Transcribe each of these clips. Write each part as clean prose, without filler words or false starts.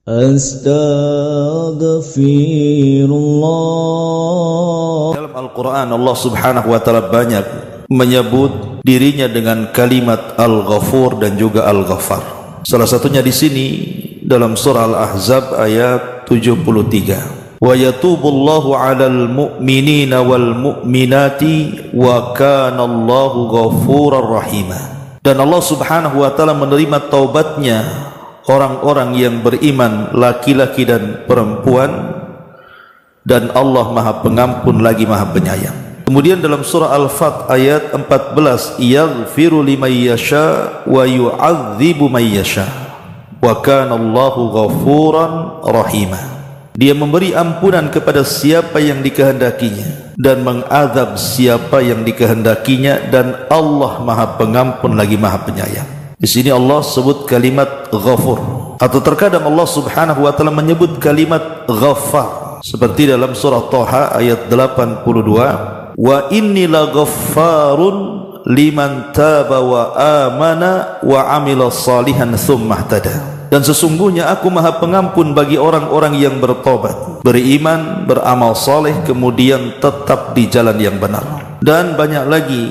Astaghfirullah. Dalam Al-Quran Allah subhanahu wa ta'ala banyak menyebut dirinya dengan kalimat Al-Ghafur dan juga Al-Ghaffar. Salah satunya di sini dalam surah Al-Ahzab ayat 73. Wa yatubullahu 'alal mu'minina wal mu'minati wa kana Allahu ghafurar rahima. Dan Allah subhanahu wa ta'ala menerima taubatnya orang-orang yang beriman, laki-laki dan perempuan, dan Allah Maha Pengampun lagi Maha Penyayang. Kemudian dalam surah Al-Fat ayat 14, yaghfiru liman yasha wa yu'adzibu man yasha wa kana Allahu ghafuran rahima. Dia memberi ampunan kepada siapa yang dikehendakinya dan mengazab siapa yang dikehendakinya, dan Allah Maha Pengampun lagi Maha Penyayang. Di sini Allah sebut kalimat Ghafur, atau terkadang Allah subhanahu wa ta'ala menyebut kalimat Ghaffar, seperti dalam surah Thaha ayat 82, wa inni la ghaffarun liman taba wa amana wa amila salihan thumma ihtada. Dan sesungguhnya aku Maha Pengampun bagi orang-orang yang bertobat, beriman, beramal saleh, kemudian tetap di jalan yang benar. Dan banyak lagi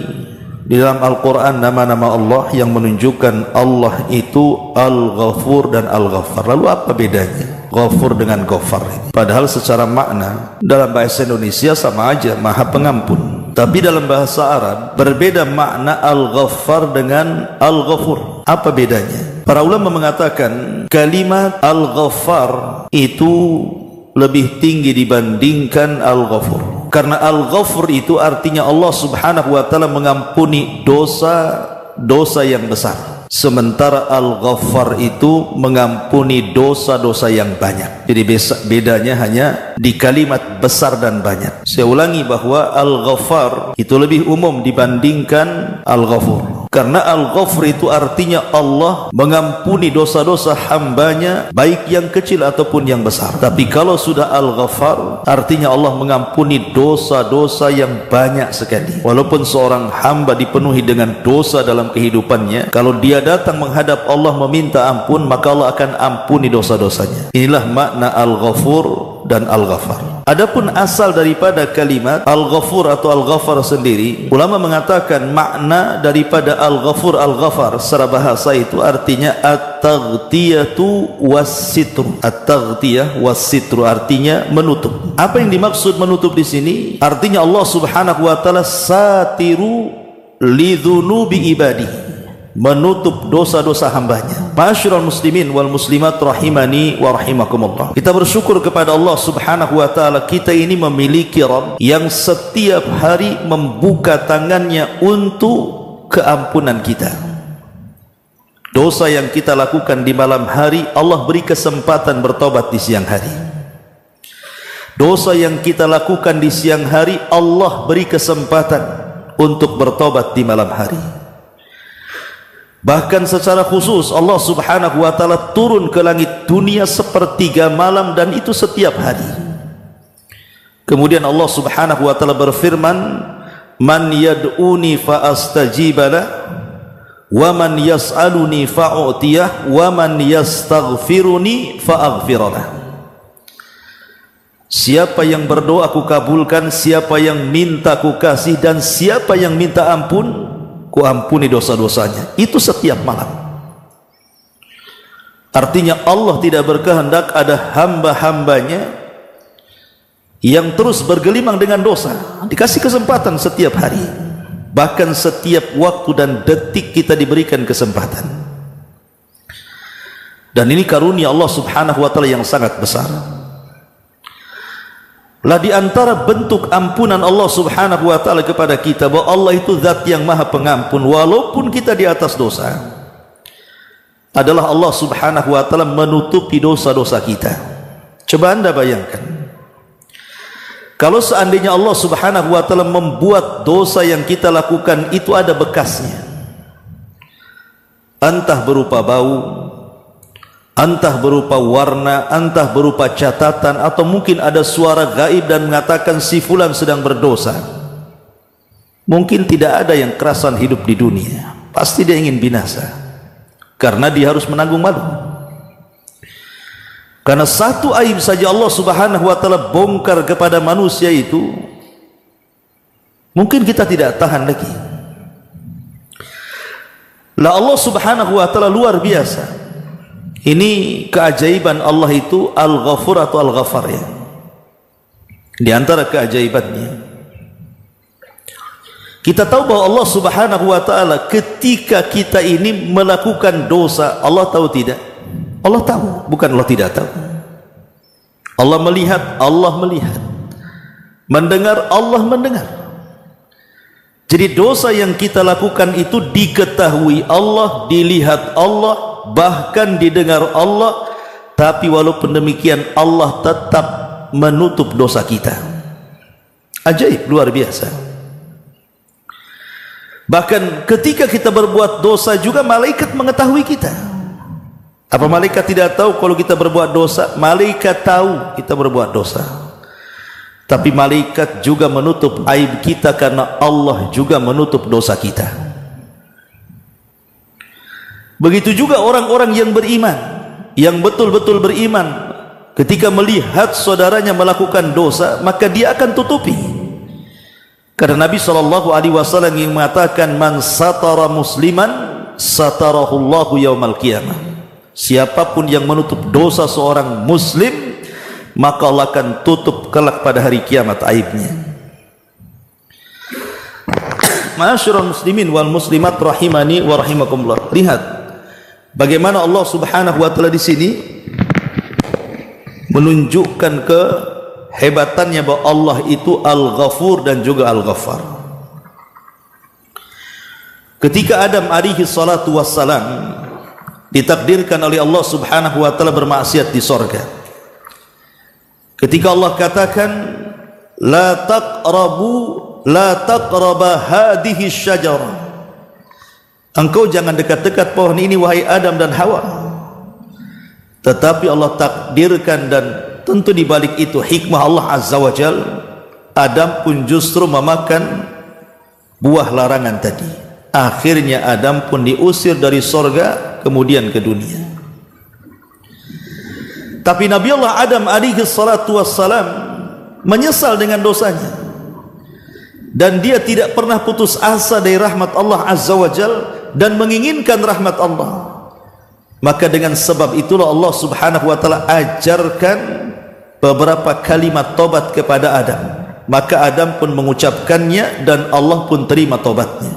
di dalam Al-Quran nama-nama Allah yang menunjukkan Allah itu Al-Ghafur dan Al-Ghaffar. Lalu apa bedanya Ghafur dengan Ghaffar ini? Padahal secara makna dalam bahasa Indonesia sama aja, Maha Pengampun. Tapi dalam bahasa Arab berbeda makna Al-Ghaffar dengan Al-Ghafur. Apa bedanya? Para ulama mengatakan kalimat Al-Ghaffar itu lebih tinggi dibandingkan Al-Ghafur. Karena Al-Ghafur itu artinya Allah subhanahu wa ta'ala mengampuni dosa yang besar. Sementara Al-Ghaffar itu mengampuni dosa-dosa yang banyak. Jadi bedanya hanya di kalimat besar dan banyak. Saya ulangi bahwa Al-Ghaffar itu lebih umum dibandingkan Al-Ghafur. Karena Al-Ghafur itu artinya Allah mengampuni dosa-dosa hambanya, baik yang kecil ataupun yang besar. Tapi kalau sudah Al-Ghaffar, artinya Allah mengampuni dosa-dosa yang banyak sekali. Walaupun seorang hamba dipenuhi dengan dosa dalam kehidupannya, kalau dia datang menghadap Allah meminta ampun, maka Allah akan ampuni dosa-dosanya. Inilah makna Al-Ghafur dan Al-Ghaffar. Adapun asal daripada kalimat Al-Ghafur atau Al-Ghaffar sendiri, ulama mengatakan makna daripada Al-Ghafur Al-Ghaffar secara bahasa itu artinya at-taghtiyatu was-sitru. At-taghtiyah was-sitru artinya menutup. Apa yang dimaksud menutup di sini? Artinya Allah Subhanahu wa taala satiru lidzunubi ibadihi, menutup dosa-dosa hambanya. Ma'asyiral muslimin wal muslimat rahimani wa rahimakumullah. Kita bersyukur kepada Allah subhanahu wa ta'ala, kita ini memiliki Rabb yang setiap hari membuka tangannya untuk keampunan kita. Dosa yang kita lakukan di malam hari, Allah beri kesempatan bertobat di siang hari. Dosa yang kita lakukan di siang hari, Allah beri kesempatan untuk bertobat di malam hari. Bahkan secara khusus Allah subhanahu wa ta'ala turun ke langit dunia sepertiga malam, dan itu setiap hari. Kemudian Allah subhanahu wa ta'ala berfirman, man yad'uni fa'astajibala wa man yas'aluni fa'u'tiyah wa man yastaghfiruni fa'aghfiralah. Siapa yang berdoa aku kabulkan, siapa yang minta aku kasih, dan siapa yang minta ampun ku ampuni dosa-dosanya. Itu setiap malam. Artinya Allah tidak berkehendak ada hamba-hambanya yang terus bergelimang dengan dosa. Dikasih kesempatan setiap hari, bahkan setiap waktu dan detik kita diberikan kesempatan. Dan ini karunia Allah subhanahu wa ta'ala yang sangat besar. Lah di antara bentuk ampunan Allah subhanahu wa ta'ala kepada kita, bahwa Allah itu zat yang maha pengampun walaupun kita di atas dosa, adalah Allah subhanahu wa ta'ala menutupi dosa-dosa kita. Coba anda bayangkan, kalau seandainya Allah subhanahu wa ta'ala membuat dosa yang kita lakukan itu ada bekasnya, entah berupa bau, entah berupa warna, entah berupa catatan, atau mungkin ada suara gaib dan mengatakan si fulan sedang berdosa. Mungkin tidak ada yang kerasan hidup di dunia, pasti dia ingin binasa, karena dia harus menanggung malu. Karena satu aib saja Allah Subhanahu wa taala bongkar kepada manusia itu, mungkin kita tidak tahan lagi. Lah Allah Subhanahu wa taala luar biasa. Ini keajaiban Allah itu Al-Ghafur atau Al-Ghaffar ya. Di antara keajaibannya, kita tahu bahwa Allah Subhanahu wa taala ketika kita ini melakukan dosa, Allah tahu tidak? Allah tahu, bukan Allah tidak tahu. Allah melihat, Allah melihat. Mendengar, Allah mendengar. Jadi dosa yang kita lakukan itu diketahui Allah, dilihat Allah, bahkan didengar Allah. Tapi walaupun demikian Allah tetap menutup dosa kita. Ajaib, luar biasa. Bahkan ketika kita berbuat dosa juga malaikat mengetahui kita. Apa malaikat tidak tahu kalau kita berbuat dosa? Malaikat tahu kita berbuat dosa. Tapi malaikat juga menutup aib kita karena Allah juga menutup dosa kita. Begitu juga orang-orang yang beriman, yang betul-betul beriman, ketika melihat saudaranya melakukan dosa, maka dia akan tutupi. Karena Nabi SAW yang mengatakan, man satara musliman satarahullahu yaumal qiyamah. Siapapun yang menutup dosa seorang muslim, maka Allah akan tutup kelak pada hari kiamat aibnya. Ma'asyiral muslimin wal muslimat rahimani wa rahimakumullah. Lihat bagaimana Allah Subhanahu wa taala di sini menunjukkan kehebatannya bahwa Allah itu Al-Ghafur dan juga Al-Ghaffar. Ketika Adam alaihi salatu wassalam ditakdirkan oleh Allah Subhanahu wa taala bermaksiat di sorga, ketika Allah katakan la taqraba hadhihi syajarah, engkau jangan dekat-dekat pohon ini wahai Adam dan Hawa. Tetapi Allah takdirkan, dan tentu di balik itu hikmah Allah Azza wa Jalla, Adam pun justru memakan buah larangan tadi. Akhirnya Adam pun diusir dari sorga kemudian ke dunia. Tapi Nabi Allah Adam alaihi salatu wassalam menyesal dengan dosanya, dan dia tidak pernah putus asa dari rahmat Allah Azza wa Jalla dan menginginkan rahmat Allah. Maka dengan sebab itulah Allah Subhanahu wa taala ajarkan beberapa kalimat tobat kepada Adam. Maka Adam pun mengucapkannya dan Allah pun terima tobatnya.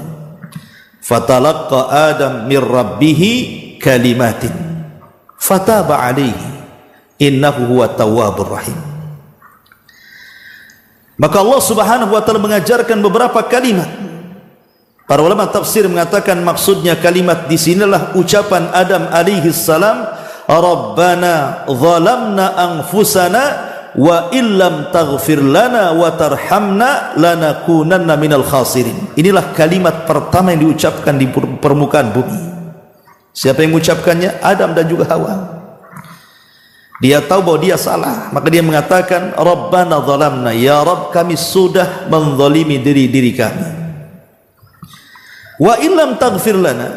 Fatalaqqa Adam min rabbihi kalimatin fataba alaihi innahu huwa tawwabur rahim. Maka Allah Subhanahu wa taala mengajarkan beberapa kalimat. Para ulama tafsir mengatakan maksudnya kalimat di sinilah ucapan Adam alaihi salam, Rabbana zalamna anfusana wa illam taghfir lana wa tarhamna lanakunanna minal khasirin. Inilah kalimat pertama yang diucapkan di permukaan bumi. Siapa yang mengucapkannya? Adam dan juga Hawa. Dia tahu bahwa dia salah, maka dia mengatakan Rabbana zalamna, ya Rabb kami sudah menzalimi diri kami. Wa illam taghfir lana,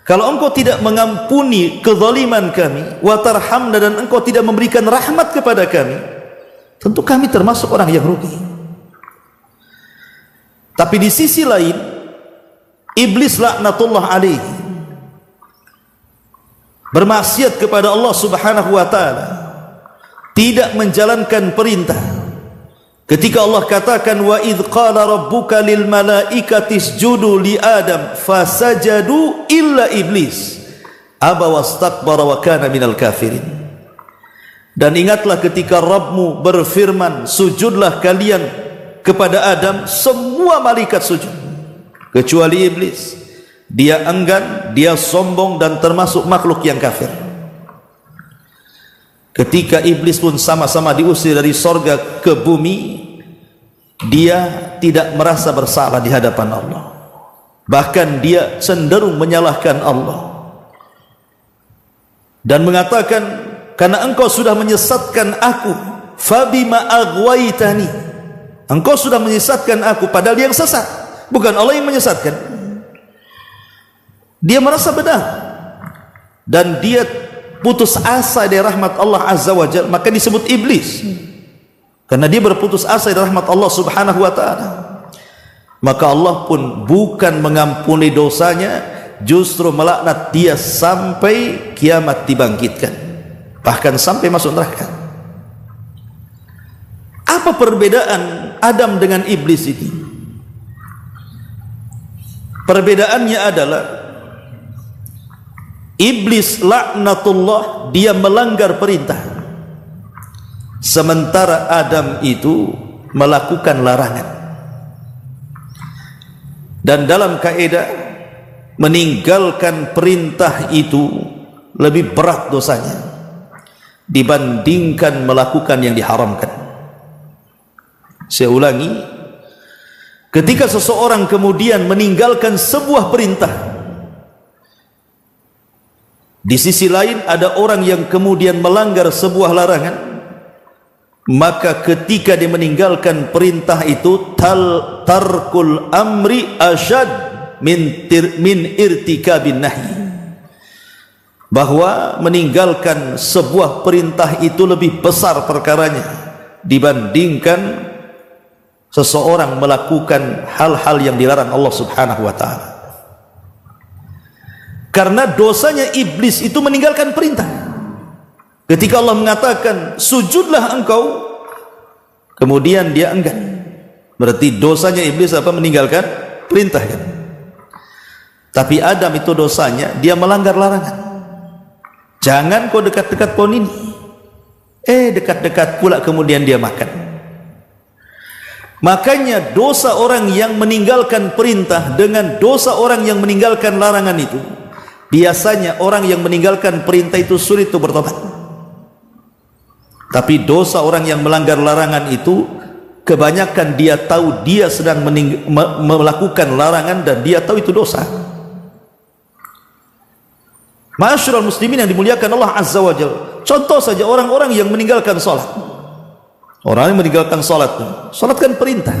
kalau engkau tidak mengampuni kezaliman kami, wa tarhamna, dan engkau tidak memberikan rahmat kepada kami, tentu kami termasuk orang yang rugi. Tapi di sisi lain, iblis laknatullah alaihi bermaksiat kepada Allah Subhanahu wa taala, tidak menjalankan perintah. Ketika Allah katakan wa idz qala rabbuka lil malaikati isjudu li adam fasajadu illa iblis aba wastakbara wa kana minal kafirin. Dan ingatlah ketika Rabbmu berfirman sujudlah kalian kepada Adam, semua malaikat sujud kecuali iblis. Dia enggan, dia sombong dan termasuk makhluk yang kafir. Ketika iblis pun sama-sama diusir dari sorga ke bumi, dia tidak merasa bersalah di hadapan Allah. Bahkan dia cenderung menyalahkan Allah dan mengatakan, karena engkau sudah menyesatkan aku, fabima aghwaytani, engkau sudah menyesatkan aku, padahal dia yang sesat, bukan Allah yang menyesatkan. Dia merasa benar dan dia putus asa dari rahmat Allah Azza wa Jalla, maka disebut iblis. Karena dia berputus asa dari rahmat Allah Subhanahu wa taala. Maka Allah pun bukan mengampuni dosanya, justru melaknat dia sampai kiamat dibangkitkan, bahkan sampai masuk neraka. Apa perbedaan Adam dengan iblis ini? Perbedaannya adalah iblis laknatullah, dia melanggar perintah, sementara Adam itu melakukan larangan. Dan dalam kaidah, meninggalkan perintah itu lebih berat dosanya dibandingkan melakukan yang diharamkan. Saya ulangi, ketika seseorang kemudian meninggalkan sebuah perintah, di sisi lain ada orang yang kemudian melanggar sebuah larangan, maka ketika dia meninggalkan perintah itu, tarkul amri asyad min irtikabin nahi, bahwa meninggalkan sebuah perintah itu lebih besar perkaranya dibandingkan seseorang melakukan hal-hal yang dilarang Allah Subhanahu wa taala. Karena dosanya iblis itu meninggalkan perintah. Ketika Allah mengatakan sujudlah engkau, kemudian dia enggan, berarti dosanya iblis apa? Meninggalkan perintah kan? Tapi Adam itu dosanya dia melanggar larangan. Jangan kau dekat-dekat pohon ini, dekat-dekat pula kemudian dia makan. Makanya dosa orang yang meninggalkan perintah dengan dosa orang yang meninggalkan larangan itu, biasanya orang yang meninggalkan perintah itu sulit untuk bertobat. Tapi dosa orang yang melanggar larangan itu, kebanyakan dia tahu dia sedang melakukan larangan dan dia tahu itu dosa. Ma'asyiral muslimin yang dimuliakan Allah Azza wa Jalla, contoh saja orang-orang yang meninggalkan salat. Orang yang meninggalkan salat, salat kan perintah,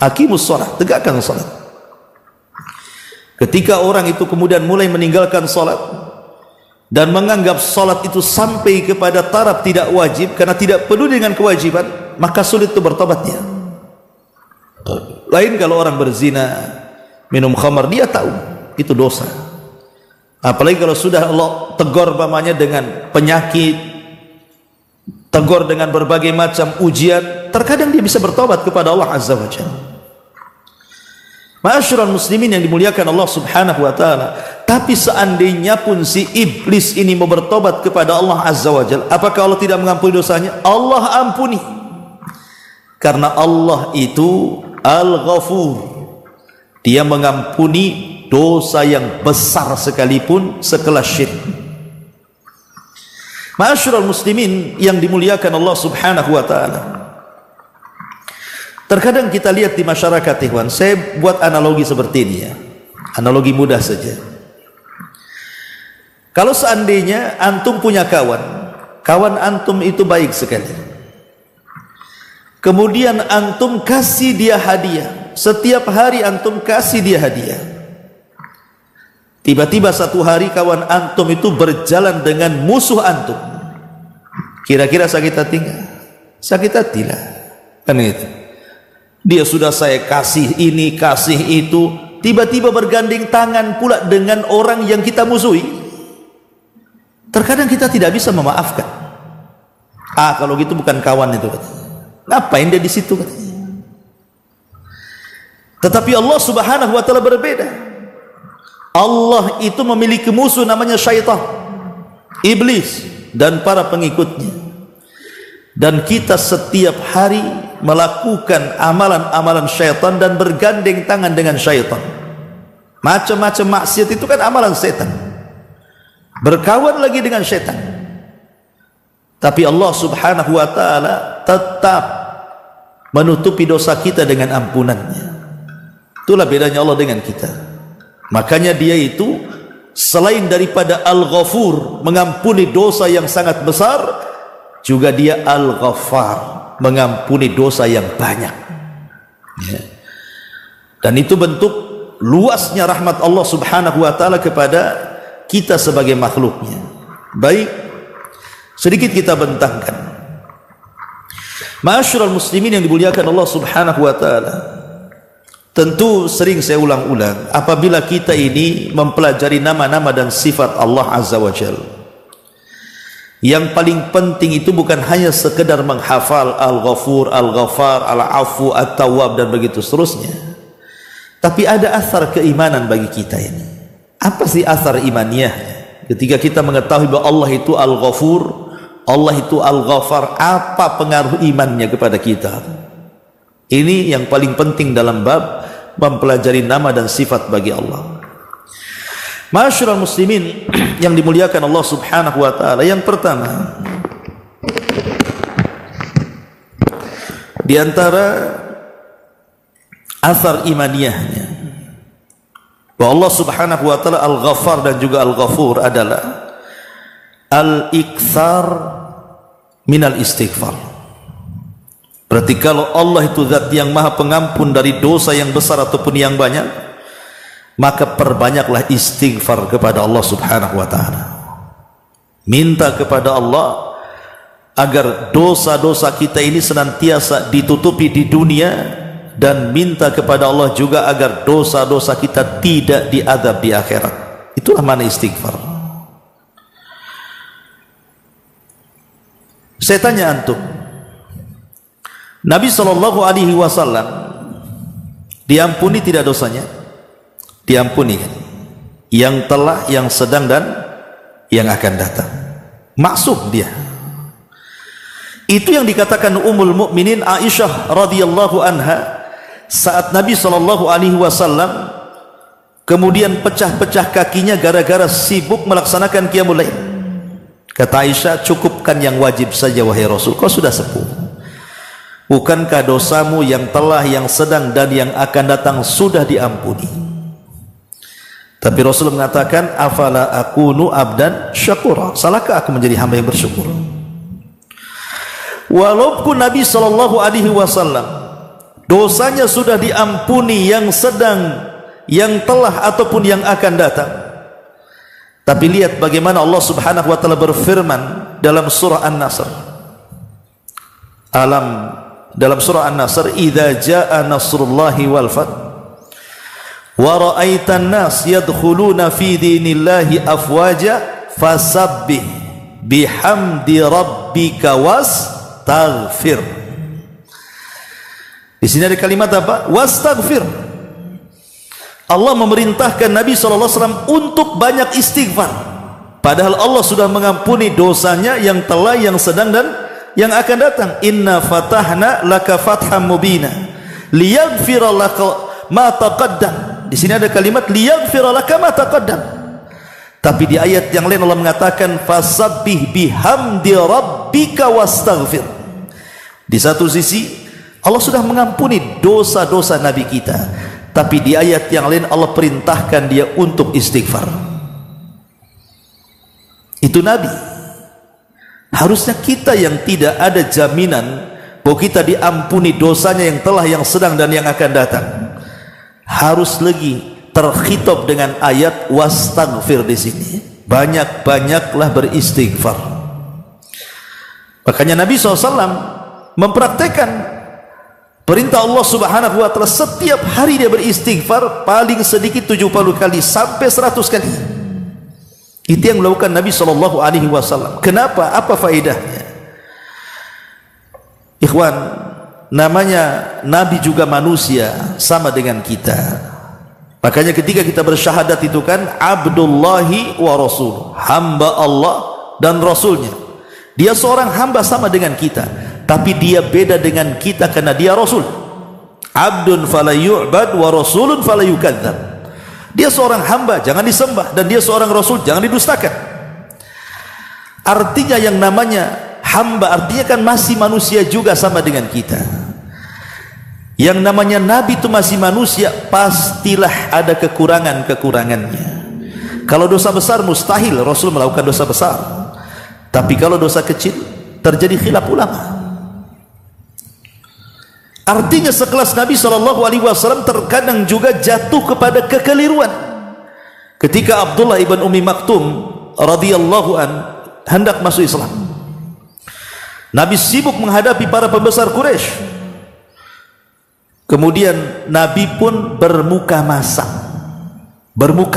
aqimus salat, tegakkan salat. Ketika orang itu kemudian mulai meninggalkan salat dan menganggap salat itu sampai kepada taraf tidak wajib karena tidak peduli dengan kewajiban, maka sulit itu bertobatnya. Lain kalau orang berzina, minum khamar, dia tahu itu dosa. Apalagi kalau sudah Allah tegur pamannya dengan penyakit, tegur dengan berbagai macam ujian, terkadang dia bisa bertobat kepada Allah Azza wa Jalla. Ma'asyiral muslimin yang dimuliakan Allah Subhanahu wa taala, tapi seandainya pun si iblis ini mau bertobat kepada Allah Azza wa Jalla, apakah Allah tidak mengampuni dosanya? Allah ampuni. Karena Allah itu Al-Ghafur. Dia mengampuni dosa yang besar sekalipun sekelas syirik. Ma'asyiral muslimin yang dimuliakan Allah Subhanahu wa taala, terkadang kita lihat di masyarakat, ikhwan, saya buat analogi seperti ini ya, analogi mudah saja. Kalau seandainya antum punya kawan antum itu baik sekali, kemudian antum kasih dia hadiah, setiap hari antum kasih dia hadiah, tiba-tiba satu hari kawan antum itu berjalan dengan musuh antum, kira-kira sakit hati nggak? Sakit hati lah, kan itu. Dia sudah saya kasih ini, kasih itu, tiba-tiba bergandeng tangan pula dengan orang yang kita musuhi. Terkadang kita tidak bisa memaafkan. Kalau gitu bukan kawan itu, ngapain dia di situ? Tetapi Allah Subhanahu wa taala berbeda. Allah itu memiliki musuh namanya syaitan, iblis dan para pengikutnya. Dan kita setiap hari melakukan amalan-amalan syaitan dan bergandeng tangan dengan syaitan. Macam-macam maksiat itu kan amalan setan, berkawan lagi dengan syaitan. Tapi Allah Subhanahu wa taala tetap menutupi dosa kita dengan ampunannya. Itulah bedanya Allah dengan kita. Makanya dia itu selain daripada Al-Ghafur, mengampuni dosa yang sangat besar, juga dia Al-Ghaffar, mengampuni dosa yang banyak ya. Dan itu bentuk luasnya rahmat Allah Subhanahu wa taala kepada kita sebagai makhluknya. Baik Sedikit kita bentangkan. Ma'asyiral muslimin yang dimuliakan Allah Subhanahu wa taala. Tentu sering saya ulang-ulang, apabila kita ini mempelajari nama-nama dan sifat Allah Azza wa Jalla, yang paling penting itu bukan hanya sekedar menghafal Al-Ghafur, Al-Ghaffar, Al-Afu, At-Tawwab dan begitu seterusnya, tapi ada asar keimanan bagi kita ini. Apa sih asar imaniyahnya? Ketika kita mengetahui bahwa Allah itu Al-Ghafur, Allah itu Al-Ghaffar, apa pengaruh imannya kepada kita? Ini yang paling penting dalam bab mempelajari nama dan sifat bagi Allah. Ma'asyiral muslimin yang dimuliakan Allah Subhanahu wa taala, yang pertama di antara asar imaniyahnya bahwa Allah Subhanahu wa taala Al-Ghaffar dan juga Al-Ghafur adalah al-iktsar minal istighfar. Berarti kalau Allah itu zat yang maha pengampun dari dosa yang besar ataupun yang banyak, maka perbanyaklah istighfar kepada Allah Subhanahu wa taala. Minta kepada Allah agar dosa-dosa kita ini senantiasa ditutupi di dunia, dan minta kepada Allah juga agar dosa-dosa kita tidak diazab di akhirat. Itulah makna istighfar. Saya tanya antum, Nabi SAW diampuni tidak dosanya? Diampuni kan? Yang telah, yang sedang dan yang akan datang. Maksum dia. Itu yang dikatakan Ummul Mukminin Aisyah radhiyallahu anha saat Nabi SAW kemudian pecah-pecah kakinya gara-gara sibuk melaksanakan qiyamul lail. Kata Aisyah, cukupkan yang wajib saja wahai Rasul, kau sudah sepuh. Bukankah dosamu yang telah, yang sedang dan yang akan datang sudah diampuni? Tapi Rasul mengatakan, afala akunu abdan syakura, salahkah aku menjadi hamba yang bersyukur? Walaupun Nabi SAW dosanya sudah diampuni, yang sedang, yang telah ataupun yang akan datang, tapi lihat bagaimana Allah Subhanahu wa taala berfirman dalam surah An-Nasr. Dalam surah An-Nasr, idza jaa nasrullahi wal fath wa ra'aitan nas yadkhuluna fi dinillahi afwaja fasabbih bihamdi rabbika wastaghfir. Di sini ada kalimat apa? Wastaghfir. Allah memerintahkan Nabi SAW untuk banyak istighfar, padahal Allah sudah mengampuni dosanya yang telah, yang sedang dan yang akan datang. Inna fatahna laka fatham mubina liyaghfira laka ma taqaddam. Di sini ada kalimat liyaghfira laka ma taqaddam, tapi di ayat yang lain Allah mengatakan fasabbih bihamdi rabbika wastaghfir. Di satu sisi Allah sudah mengampuni dosa-dosa Nabi kita, tapi di ayat yang lain Allah perintahkan dia untuk istighfar. Itu Nabi. Harusnya kita yang tidak ada jaminan bahwa kita diampuni dosanya yang telah, yang sedang dan yang akan datang, harus lagi terkhitab dengan ayat wastaghfir di sini. Banyak-banyaklah beristighfar. Makanya Nabi SAW mempraktekkan perintah Allah Subhanahu wa taala, setiap hari dia beristighfar paling sedikit 70 kali sampai 100 kali. Itu yang dilakukan Nabi SAW. Kenapa? Apa faedahnya? Ikhwan, namanya Nabi juga manusia, sama dengan kita. Makanya ketika kita bersyahadat itu kan Abdullahi wa Rasul, hamba Allah dan Rasulnya. Dia seorang hamba sama dengan kita, tapi dia beda dengan kita karena dia Rasul. Abdun fala yu'bad wa Rasulun fala yukadzab. Dia seorang hamba, jangan disembah, dan dia seorang Rasul, jangan didustakan. Artinya yang namanya hamba, artinya kan masih manusia juga sama dengan kita. Yang namanya Nabi itu masih manusia, pastilah ada kekurangan-kekurangannya. Kalau dosa besar mustahil Rasul melakukan dosa besar, tapi kalau dosa kecil terjadi khilaf ulama. Artinya sekelas Nabi SAW terkadang juga jatuh kepada kekeliruan. Ketika Abdullah ibn Ummi Maktum radhiyallahu an hendak masuk Islam, Nabi sibuk menghadapi para pembesar Quraisy. Kemudian Nabi pun bermuka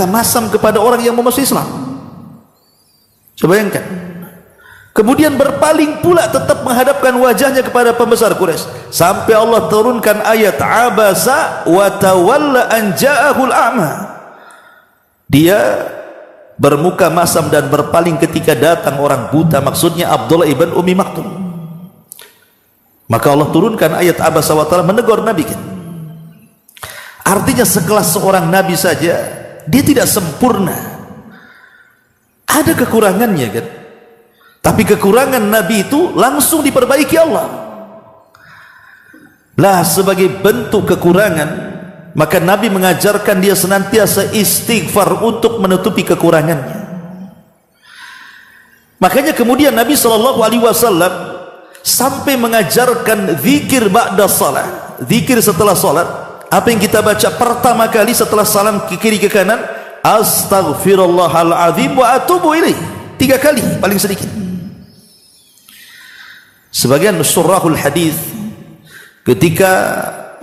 masam kepada orang yang mau masuk Islam. Coba bayangkan. Kemudian berpaling pula tetap menghadapkan wajahnya kepada pembesar Quraisy, sampai Allah turunkan ayat abasa wa tawalla an ja'ahul a'ma. Dia bermuka masam dan berpaling ketika datang orang buta, maksudnya Abdullah ibn Ummi Maktum. Maka Allah turunkan ayat abasa wa tawalla menegur Nabi kan. Artinya sekelas seorang Nabi saja dia tidak sempurna, ada kekurangannya kan. Tapi kekurangan Nabi itu langsung diperbaiki Allah. Lah sebagai bentuk kekurangan, maka Nabi mengajarkan dia senantiasa istighfar untuk menutupi kekurangannya. Makanya kemudian Nabi SAW sampai mengajarkan zikir ba'da salat, zikir setelah salat. Apa yang kita baca pertama kali setelah salam ke kiri ke kanan? Astaghfirullahaladzim wa atubu ilaih. 3 kali paling sedikit. Sebagian syurahul hadis ketika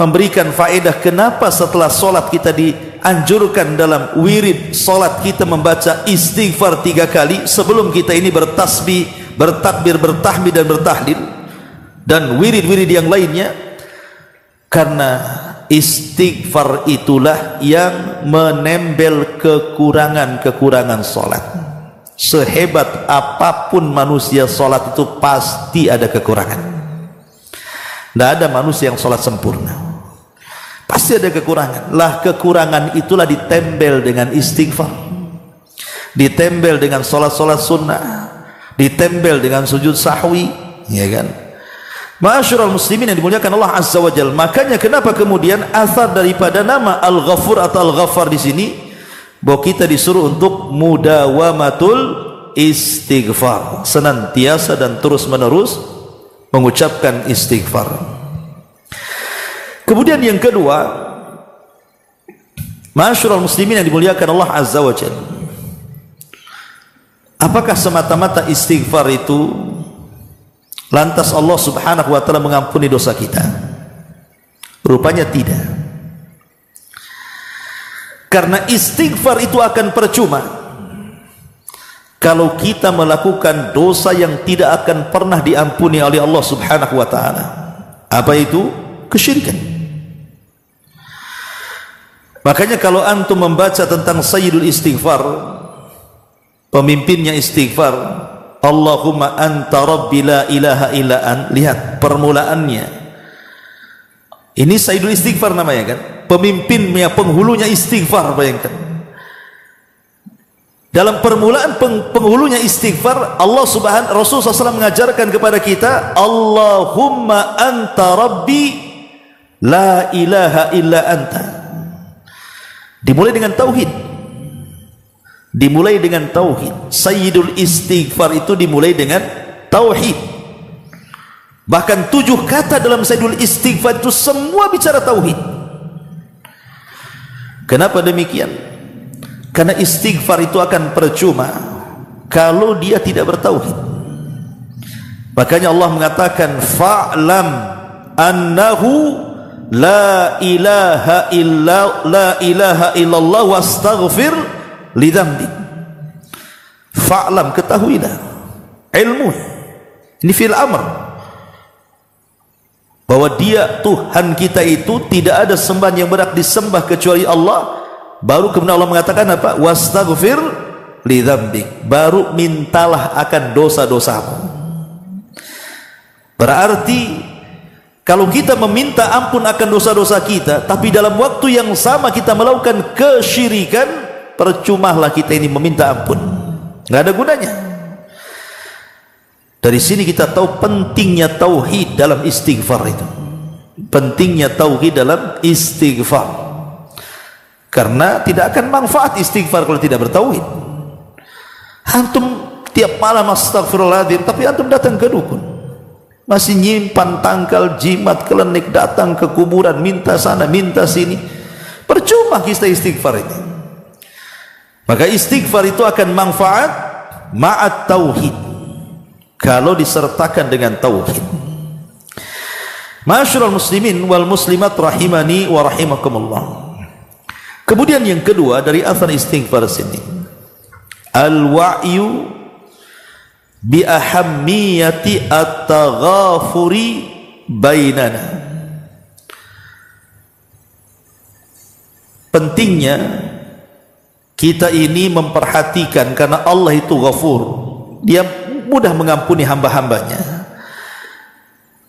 memberikan faedah kenapa setelah solat kita dianjurkan dalam wirid solat kita membaca istighfar 3 kali sebelum kita ini bertasbih, bertakbir, bertahmid dan bertahlil dan wirid-wirid yang lainnya, karena istighfar itulah yang menembel kekurangan-kekurangan solat. Sehebat apapun manusia solat itu pasti ada kekurangan. Tidak ada manusia yang solat sempurna, pasti ada kekurangan. Lah kekurangan itulah ditembel dengan istighfar, ditembel dengan solat-solat sunnah, ditembel dengan sujud sahwi, ya kan. Ma'asyiral muslimin yang dimuliakan Allah Azza wa Jalla. Makanya kenapa kemudian asar daripada nama Al-Ghafur atau Al-Ghaffar di sini, bahwa kita disuruh untuk mudawamatul istighfar, senantiasa dan terus menerus mengucapkan istighfar. Kemudian yang kedua, ma'asyiral muslimin yang dimuliakan Allah Azza wa Jalla, apakah semata-mata istighfar itu lantas Allah Subhanahu wa ta'ala mengampuni dosa kita? Rupanya tidak. Karena istighfar itu akan percuma kalau kita melakukan dosa yang tidak akan pernah diampuni oleh Allah Subhanahu wa ta'ala. Apa itu? Kesyirikan. Makanya kalau antum membaca tentang Sayyidul Istighfar, pemimpinnya istighfar, Allahumma anta rabbi la ilaha illa an, lihat permulaannya. Ini Sayyidul Istighfar namanya kan, pemimpinnya, penghulunya istighfar. Bayangkan dalam permulaan penghulunya istighfar, Allah Subhanahu Rasulullah SAW mengajarkan kepada kita, Allahumma anta rabbi la ilaha illa anta. Dimulai dengan tauhid, dimulai dengan tauhid. Sayyidul Istighfar itu dimulai dengan tauhid. Bahkan 7 kata dalam Sayyidul Istighfar itu semua bicara tauhid. Kenapa demikian? Karena istighfar itu akan percuma kalau dia tidak bertauhid. Makanya Allah mengatakan fa'lam annahu la ilaha illallah wastaghfir lidzambik. Fa'lam, ketahuilah, ilmu ini fil amr, bahwa dia Tuhan kita itu tidak ada sembahan yang berhak disembah kecuali Allah. Baru kemudian Allah mengatakan apa? Wastaghfir lidzambik, baru mintalah akan dosa-dosamu. Berarti kalau kita meminta ampun akan dosa-dosa kita, tapi dalam waktu yang sama kita melakukan kesyirikan, percumalah kita ini meminta ampun, nggak ada gunanya. Dari sini kita tahu pentingnya tauhid dalam istighfar itu, pentingnya tauhid dalam istighfar. Karena tidak akan manfaat istighfar kalau tidak bertauhid. Antum tiap malam astagfirullahaladzim, tapi antum datang ke dukun, masih nyimpan tangkal, jimat, kelenik, datang ke kuburan, minta sana, minta sini, percuma kita istighfar ini. Maka istighfar itu akan manfaat ma'at tauhid, kalau disertakan dengan tauhid. Ma'asyiral muslimin wal muslimat rahimani wa rahimakumullah. Kemudian yang kedua dari athar istighfar sini, al-wa'yu bi ahammiyati at-taghafuri bainana. Pentingnya kita ini memperhatikan, karena Allah itu Ghafur, Dia mudah mengampuni hamba-hambanya.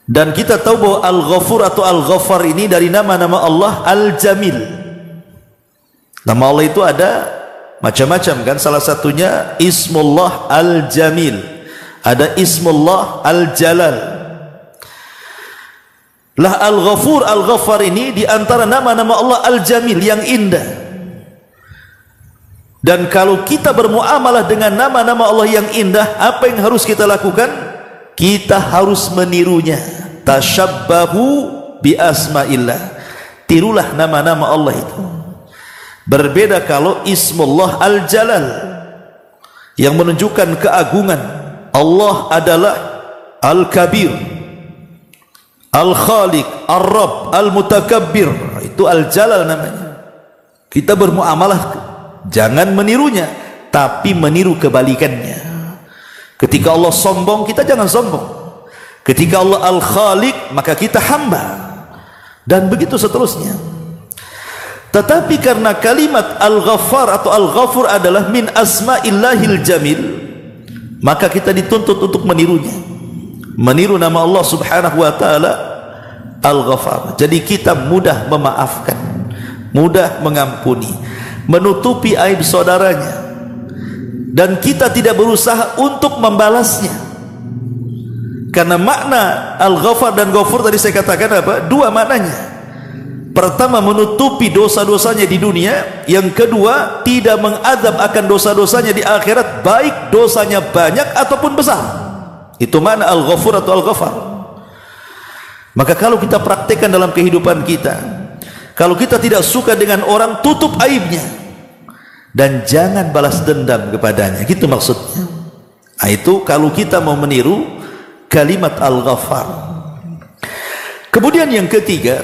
Dan kita tahu bahwa Al-Ghafur atau Al-Ghaffar ini dari nama-nama Allah Al-Jamil. Nama Allah itu ada macam-macam kan, salah satunya Ismullah Al-Jamil, ada Ismullah Al-Jalal. Lah Al-Ghafur, Al-Ghaffar ini di antara nama-nama Allah Al-Jamil, yang indah. Dan kalau kita bermuamalah dengan nama-nama Allah yang indah, apa yang harus kita lakukan? Kita harus menirunya. Tashabbahu bi asma'illah. Tirulah nama-nama Allah itu. Berbeda kalau Ismullah Al-Jalal, yang menunjukkan keagungan. Allah adalah Al-Kabir, Al-Khaliq, Ar-Rabb, Al-Mutakabbir. Itu Al-Jalal namanya. Kita bermuamalah, jangan menirunya, tapi meniru kebalikannya. Ketika Allah sombong, kita jangan sombong. Ketika Allah Al-Khaliq, maka kita hamba. Dan begitu seterusnya. Tetapi karena kalimat Al-Ghaffar atau Al-Ghafur adalah min asma'illahil jamil, maka kita dituntut untuk menirunya. Meniru nama Allah subhanahu wa ta'ala Al-Ghaffar. Jadi kita mudah memaafkan, mudah mengampuni, menutupi aib saudaranya, dan kita tidak berusaha untuk membalasnya. Karena makna Al-Ghaffar dan Ghafur tadi saya katakan apa? Dua maknanya. Pertama, menutupi dosa-dosanya di dunia. Yang kedua, tidak mengadab akan dosa-dosanya di akhirat, baik dosanya banyak ataupun besar. Itu makna Al-Ghafur atau Al-Ghaffar. Maka kalau kita praktekkan dalam kehidupan kita, kalau kita tidak suka dengan orang, tutup aibnya dan jangan balas dendam kepadanya, gitu maksudnya. Nah, itu kalau kita mau meniru kalimat Al-Ghaffar. Kemudian yang ketiga,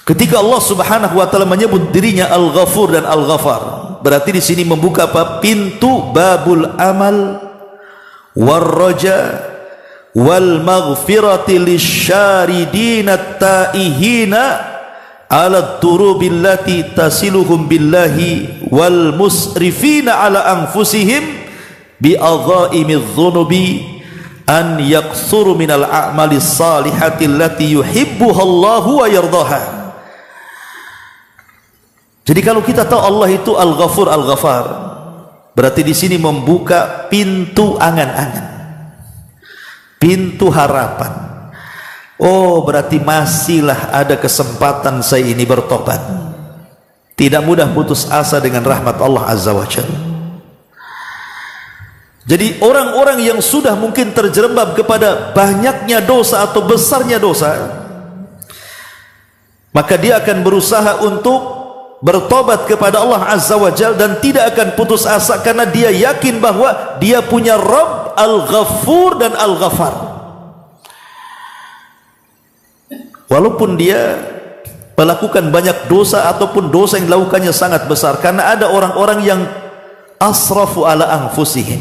ketika Allah subhanahu wa ta'ala menyebut dirinya Al-Ghafur dan Al-Ghaffar, berarti di sini membuka apa? Pintu babul amal warraja wal maghfirati lisyaridina taihina ala durubil lati tasiluhum billahi wal musrifina ala anfusihim bi adhaimidz dzunubi an yaqsuru minal a'malis salihati allati yuhibbuhallahu wa yardaha. Jadi kalau kita tahu Allah itu Al-Ghafur Al-Ghaffar, berarti di sini membuka pintu angan-angan, pintu harapan. Oh, berarti masihlah ada kesempatan saya ini bertobat. Tidak mudah putus asa dengan rahmat Allah Azza wa Jalla. Jadi orang-orang yang sudah mungkin terjerembab kepada banyaknya dosa atau besarnya dosa, maka dia akan berusaha untuk bertobat kepada Allah Azza wa Jalla dan tidak akan putus asa, karena dia yakin bahwa dia punya Rabb Al-Ghafur dan Al-Ghaffar. Walaupun dia melakukan banyak dosa ataupun dosa yang dilakukannya sangat besar, karena ada orang-orang yang asrafu ala anfusihim,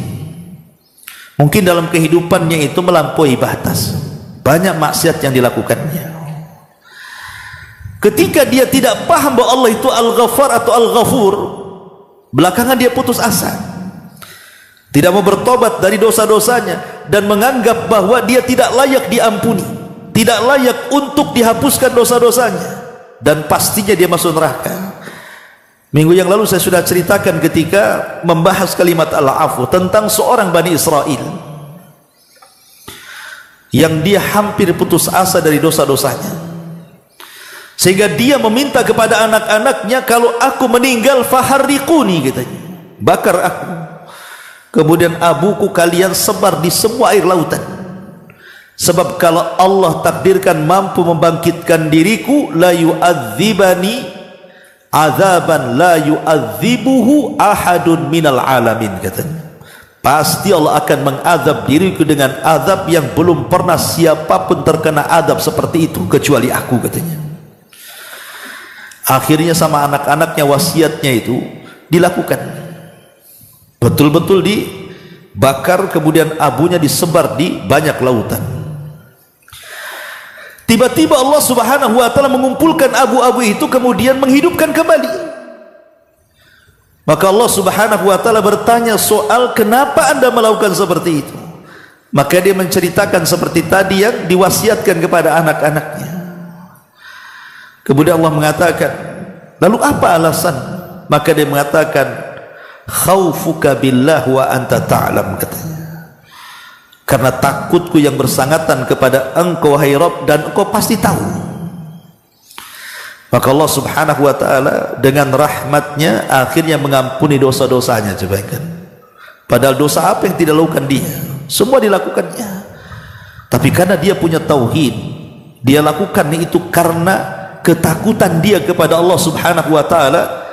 mungkin dalam kehidupannya itu melampaui batas, banyak maksiat yang dilakukannya. Ketika dia tidak paham bahwa Allah itu Al-Ghaffar atau Al-Ghafur, belakangan dia putus asa, tidak mau bertobat dari dosa-dosanya, dan menganggap bahwa dia tidak layak diampuni, tidak layak untuk dihapuskan dosa-dosanya, dan pastinya dia masuk neraka. Minggu yang lalu saya sudah ceritakan ketika membahas kalimat Al-Afu tentang seorang Bani Israel yang dia hampir putus asa dari dosa-dosanya, sehingga dia meminta kepada anak-anaknya, kalau aku meninggal faharriquni, katanya, bakar aku, kemudian abuku kalian sebar di semua air lautan, sebab kalau Allah takdirkan mampu membangkitkan diriku, la yu'adzibani azaban la yu'adzibuhu ahadun minal alamin, katanya, pasti Allah akan mengazab diriku dengan azab yang belum pernah siapapun terkena azab seperti itu kecuali aku, katanya. Akhirnya sama anak-anaknya wasiatnya itu dilakukan, betul-betul dibakar, kemudian abunya disebar di banyak lautan. Tiba-tiba Allah Subhanahu wa ta'ala mengumpulkan abu-abu itu kemudian menghidupkan kembali. Maka Allah Subhanahu wa ta'ala bertanya soal kenapa anda melakukan seperti itu. Maka dia menceritakan seperti tadi yang diwasiatkan kepada anak-anaknya. Kemudian Allah mengatakan, lalu apa alasan? Maka dia mengatakan, khaufuka billah wa anta ta'lam, katanya. Karena takutku yang bersangatan kepada engkau, hai Rabb, dan engkau pasti tahu. Maka Allah Subhanahu wa ta'ala dengan rahmatnya akhirnya mengampuni dosa-dosanya, coba kan. Padahal dosa apa yang tidak dilakukan dia? Semua dilakukannya. Tapi karena dia punya tauhid, dia lakukan itu karena ketakutan dia kepada Allah Subhanahu wa ta'ala,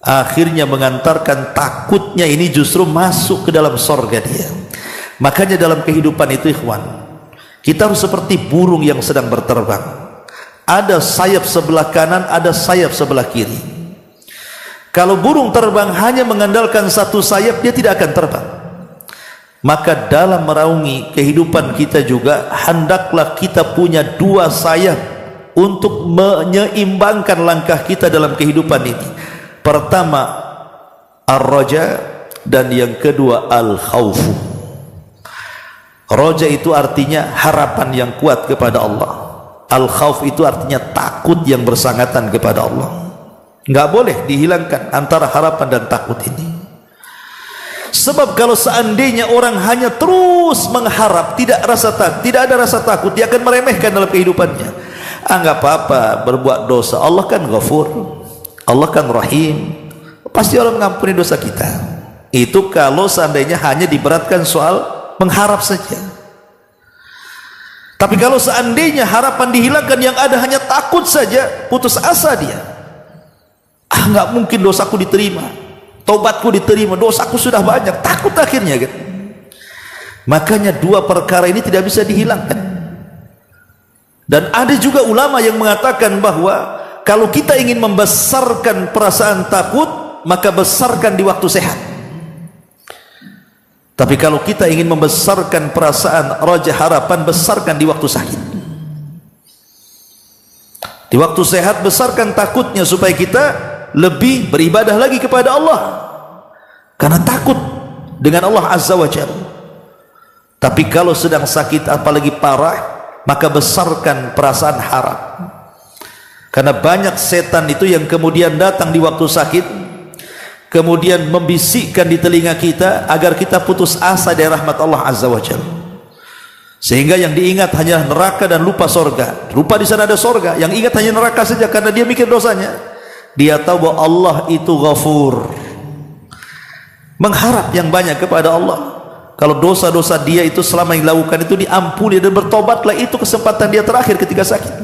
akhirnya mengantarkan takutnya ini justru masuk ke dalam surga dia. Makanya dalam kehidupan itu, ikhwan, kita harus seperti burung yang sedang berterbang. Ada sayap sebelah kanan, ada sayap sebelah kiri. Kalau burung terbang hanya mengandalkan satu sayap, dia tidak akan terbang. Maka dalam meraungi kehidupan kita juga hendaklah kita punya dua sayap untuk menyeimbangkan langkah kita dalam kehidupan ini. Pertama ar-raja, dan yang kedua al-khawfu. Raja itu artinya harapan yang kuat kepada Allah. Al-khawf itu artinya takut yang bersangatan kepada Allah. Nggak boleh dihilangkan antara harapan dan takut ini. Sebab kalau seandainya orang hanya terus mengharap, tidak ada rasa takut, dia akan meremehkan dalam kehidupannya. Nggak apa-apa berbuat dosa, Allah kan Ghafur, Allah kan Rahim, pasti Allah mengampuni dosa kita. Itu kalau seandainya hanya diberatkan soal mengharap saja. Tapi kalau seandainya harapan dihilangkan, yang ada hanya takut saja, putus asa dia. Nggak mungkin dosaku diterima, taubatku diterima, dosaku sudah banyak, takut akhirnya kan. Makanya dua perkara ini tidak bisa dihilangkan. Dan ada juga ulama yang mengatakan bahwa kalau kita ingin membesarkan perasaan takut, maka besarkan di waktu sehat. Tapi kalau kita ingin membesarkan perasaan raja, harapan, besarkan di waktu sakit. Di waktu sehat besarkan takutnya supaya kita lebih beribadah lagi kepada Allah, karena takut dengan Allah Azza wa Jalla. Tapi kalau sedang sakit apalagi parah, maka besarkan perasaan harap. Karena banyak setan itu yang kemudian datang di waktu sakit, kemudian membisikkan di telinga kita agar kita putus asa dari rahmat Allah Azza wa Jalla, sehingga yang diingat hanya neraka dan lupa sorga. Lupa di sana ada sorga, yang ingat hanya neraka saja karena dia mikir dosanya. Dia tahu bahwa Allah itu Ghafur, mengharap yang banyak kepada Allah. Kalau dosa-dosa dia itu selama yang dilakukan itu diampuni dan bertobatlah, itu kesempatan dia terakhir ketika sakit.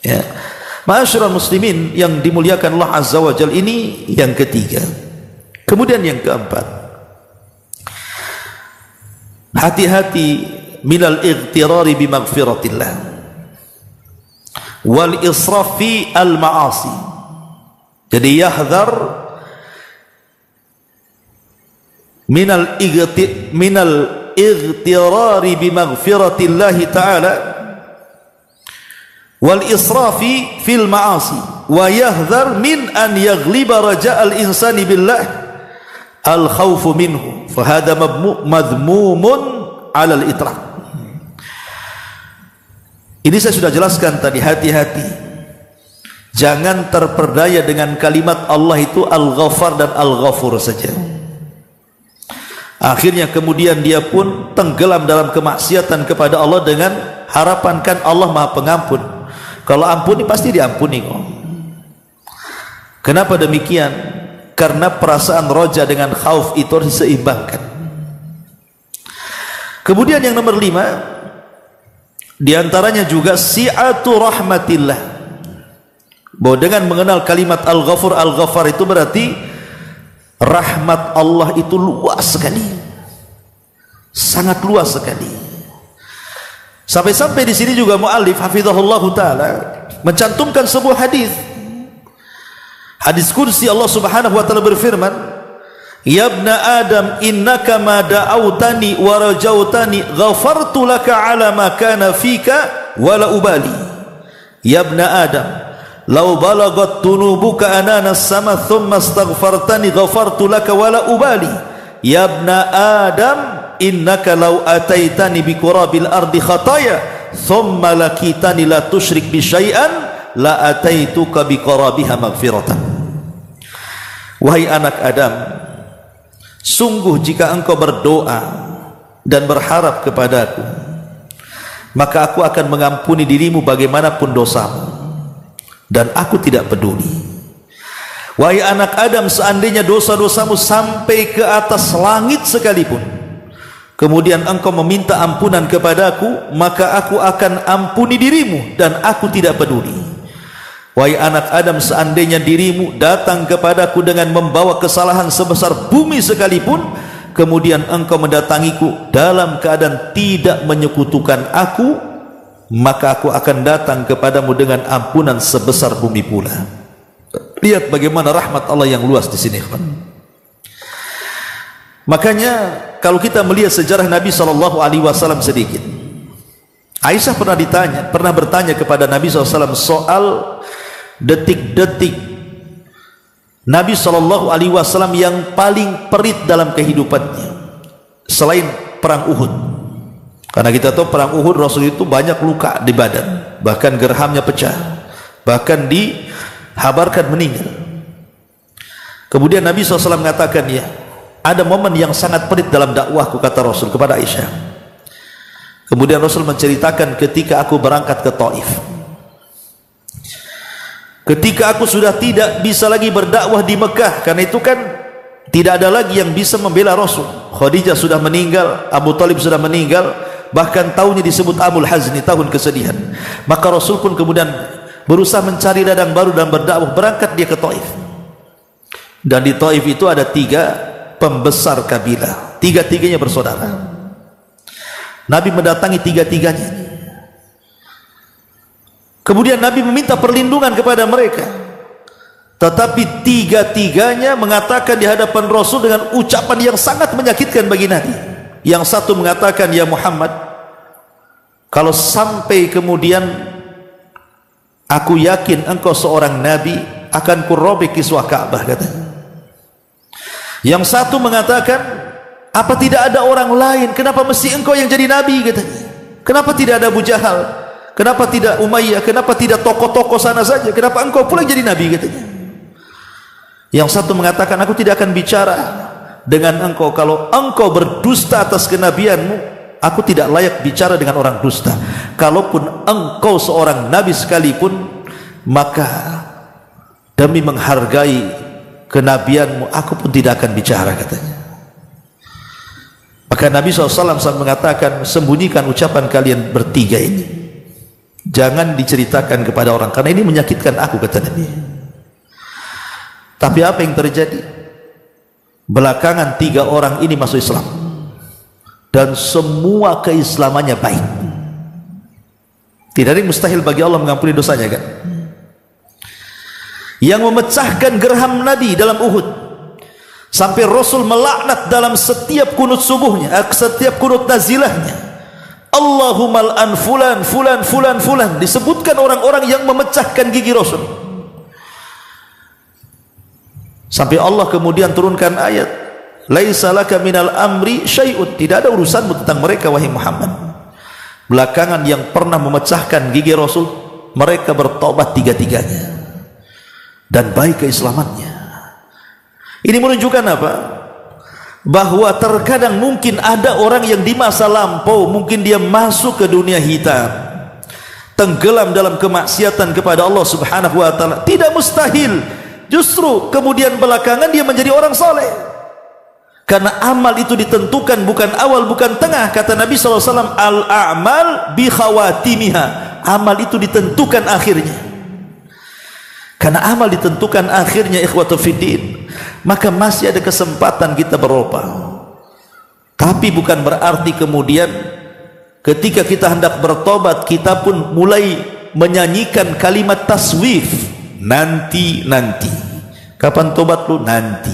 Ya, ma'asyiral muslimin yang dimuliakan Allah Azza wa Jalla, ini yang ketiga. Kemudian yang keempat, hati-hati minal ightirari bimaghfiratillah wal israf fi al ma'asi. Jadi yahdhar minal ightirari bimaghfiratillahi ta'ala wal israfi fil ma'asi, wa yahdhar min an yaghliba raja'al insani billah al khawfu minhu, fa hadha madhmumun 'ala al itraq. Ini saya sudah jelaskan tadi, hati-hati, jangan terperdaya dengan kalimat Allah itu Al-Ghaffar dan Al-Ghafur saja. Akhirnya kemudian dia pun tenggelam dalam kemaksiatan kepada Allah dengan harapan kan Allah Maha Pengampun. Kalau ampuni pasti diampuni kok. Kenapa demikian? Karena perasaan roja dengan khauf itu harus diseimbangkan. Kemudian yang nomor 5, diantaranya juga si'atu rahmatillah, bahwa dengan mengenal kalimat Al-Ghafur, Al-Ghaffar itu berarti rahmat Allah itu luas sekali. sangat luas sekali. Sampai-sampai di sini juga muallif hafizahullah taala mencantumkan sebuah hadis. Hadis kursi Allah Subhanahu wa taala berfirman, "Ya ibna Adam, innaka ma da'awtani wa rajautani ghafartu laka ala ma kana fika wa la ubali." Ya ibna Adam, law balagat tunubuka anana as-sama thumma astaghfartani ghafartu laka wa la ubali. Ya ibna Adam, innaka law ataitani bi qurabil ardi khataya thumma lakitani la tusyrik bi syai'an la ataituka bi qurabiha maghfiratan. Wahai anak Adam, sungguh jika engkau berdoa dan berharap kepadaku, maka aku akan mengampuni dirimu bagaimanapun dosamu, dan aku tidak peduli. Wahai anak Adam, seandainya dosa-dosamu sampai ke atas langit sekalipun, kemudian engkau meminta ampunan kepadaku, maka aku akan ampuni dirimu dan aku tidak peduli. Wahai anak Adam, seandainya dirimu datang kepadaku dengan membawa kesalahan sebesar bumi sekalipun, kemudian engkau mendatangiku dalam keadaan tidak menyekutukan aku, maka aku akan datang kepadamu dengan ampunan sebesar bumi pula. Lihat bagaimana rahmat Allah yang luas di sini. Makanya kalau kita melihat sejarah Nabi SAW sedikit, Aisyah pernah bertanya kepada Nabi SAW soal detik-detik Nabi SAW yang paling perit dalam kehidupannya selain perang Uhud. Karena kita tahu perang Uhud Rasul itu banyak luka di badan, bahkan gerhamnya pecah, bahkan dihabarkan meninggal. Kemudian Nabi SAW mengatakan, ya, ada momen yang sangat perit dalam dakwahku, kata Rasul kepada Aisyah. Kemudian Rasul menceritakan ketika aku berangkat ke Taif, ketika aku sudah tidak bisa lagi berdakwah di Mekah, karena itu kan tidak ada lagi yang bisa membela Rasul. Khadijah sudah meninggal, Abu Talib sudah meninggal, bahkan tahunnya disebut Abul Hazni, tahun kesedihan. Maka Rasul pun kemudian berusaha mencari ladang baru dan berdakwah. Berangkat dia ke Taif, dan di Taif itu ada 3 pembesar kabilah, 3-tiganya bersaudara. Nabi mendatangi 3-tiganya. Kemudian Nabi meminta perlindungan kepada mereka, tetapi 3-tiganya mengatakan di hadapan Rasul dengan ucapan yang sangat menyakitkan bagi Nabi. Yang satu mengatakan, ya Muhammad, kalau sampai kemudian aku yakin engkau seorang Nabi, akan kurobek kiswah Ka'bah, katanya. Yang satu mengatakan, apa tidak ada orang lain, kenapa mesti engkau yang jadi Nabi, katanya. Kenapa tidak ada Abu Jahal, kenapa tidak Umayyah, kenapa tidak tokoh-tokoh sana saja, kenapa engkau pula jadi Nabi, katanya. Yang satu mengatakan, aku tidak akan bicara dengan engkau kalau engkau berdusta atas kenabianmu. Aku tidak layak bicara dengan orang dusta. Kalaupun engkau seorang Nabi sekalipun, maka demi menghargai kenabianmu, aku pun tidak akan bicara, katanya. Maka Nabi SAW mengatakan, sembunyikan ucapan kalian bertiga ini, jangan diceritakan kepada orang, karena ini menyakitkan aku, kata Nabi. Tapi apa yang terjadi? Belakangan 3 orang ini masuk Islam, dan semua keislamannya baik. Tidak ada yang mustahil bagi Allah mengampuni dosanya, kan? Yang memecahkan gerham Nabi dalam Uhud, sampai Rasul melaknat dalam setiap kunut subuhnya, setiap kunut nazilahnya, Allahumma al'an fulan, fulan, fulan, fulan. Disebutkan orang-orang yang memecahkan gigi Rasul, sampai Allah kemudian turunkan ayat, laisa laka minal amri syai'un, tidak ada urusanmu tentang mereka, wahai Muhammad. Belakangan yang pernah memecahkan gigi Rasul, mereka bertobat 3-tiganya dan baik keislamannya. Ini menunjukkan apa? Bahwa terkadang mungkin ada orang yang di masa lampau, mungkin dia masuk ke dunia hitam, tenggelam dalam kemaksiatan kepada Allah Subhanahu wa ta'ala. Tidak mustahil justru kemudian belakangan dia menjadi orang saleh, karena amal itu ditentukan bukan awal, bukan tengah. Kata Nabi SAW, al-a'mal bi khawatimiha, amal itu ditentukan akhirnya. Karena amal ditentukan akhirnya, ikhwatu fiddin, maka masih ada kesempatan kita berubah. Tapi bukan berarti kemudian ketika kita hendak bertobat kita pun mulai menyanyikan kalimat taswif, nanti. Kapan tobat lu? Nanti.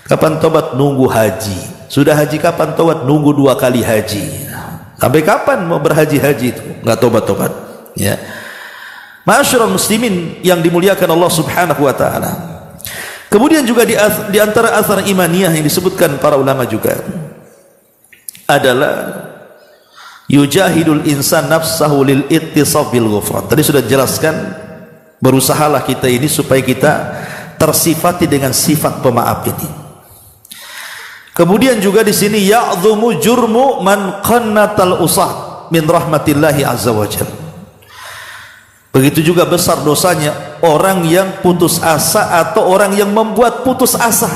Kapan tobat? Nunggu haji. Sudah haji kapan tobat? Nunggu 2 kali haji. Sampai kapan mau berhaji-haji itu? Enggak tobat-tobat. Ya. Ma'asyiral muslimin yang dimuliakan Allah Subhanahu wa taala. Kemudian juga di antara athar imaniyah yang disebutkan para ulama juga adalah yujahidul insan nafsahu lil ittisaf bil ghufran. Tadi sudah jelaskan, berusahalah kita ini supaya kita tersifati dengan sifat pemaaf ini. Kemudian juga di sini ya'dhumu jurmu man qannatal usah min rahmatillahi azza wajalla. Begitu juga besar dosanya orang yang putus asa atau orang yang membuat putus asa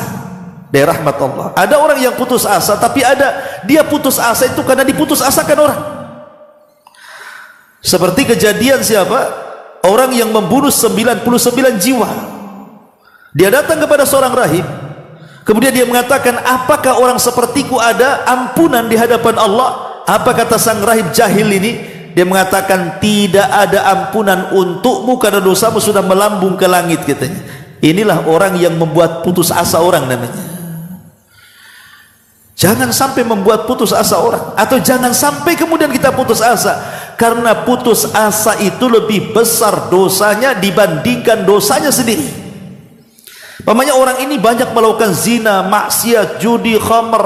dari rahmat Allah. Ada orang yang putus asa, tapi ada dia putus asa itu karena diputus asakan orang. Seperti kejadian siapa? Orang yang membunuh 99 jiwa. Dia datang kepada seorang rahib, kemudian dia mengatakan, apakah orang sepertiku ada ampunan di hadapan Allah? Apa kata sang rahib jahil ini? Dia mengatakan, tidak ada ampunan untukmu karena dosamu sudah melambung ke langit, katanya. Inilah orang yang membuat putus asa orang namanya. Jangan sampai membuat putus asa orang, atau jangan sampai kemudian kita putus asa, karena putus asa itu lebih besar dosanya dibandingkan dosanya sendiri. Namanya orang ini banyak melakukan zina, maksiat, judi, khamr,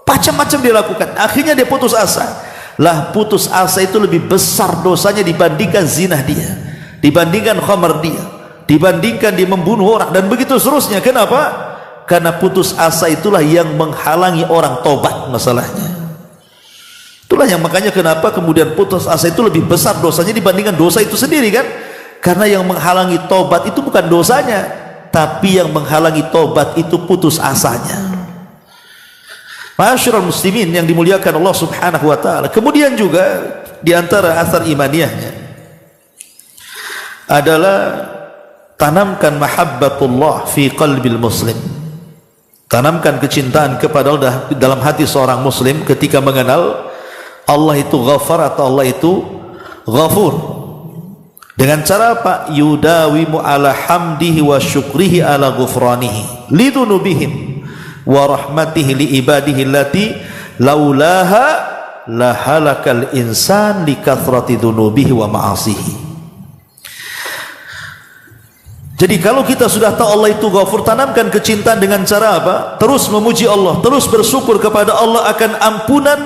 macam-macam dia lakukan, akhirnya dia putus asa. Lah, putus asa itu lebih besar dosanya dibandingkan zina dia, dibandingkan khamr dia, dibandingkan dia membunuh orang, dan begitu seterusnya. Kenapa? Karena putus asa itulah yang menghalangi orang tobat masalahnya. Itulah yang makanya kenapa kemudian putus asa itu lebih besar dosanya dibandingkan dosa itu sendiri, kan? Karena yang menghalangi tobat itu bukan dosanya, tapi yang menghalangi tobat itu putus asanya. Ma'asyiral muslimin yang dimuliakan Allah Subhanahu wa taala. Kemudian juga di antara athar imaniyahnya adalah tanamkan mahabbatullah fi qalbil muslim. Tanamkan kecintaan kepada Allah dalam hati seorang muslim ketika mengenal Allah itu Ghaffar atau Allah itu Ghafur. Dengan cara apa? Yudawimu ala hamdihi wa syukrihi ala ghufranihi lidunubihim wa rahmatihi li ibadihi allati laulaha la halakal insan li kathrati dunubihi wa ma'asihi. Jadi kalau kita sudah tahu Allah itu Ghafur, tanamkan kecintaan dengan cara apa? Terus memuji Allah, terus bersyukur kepada Allah akan ampunan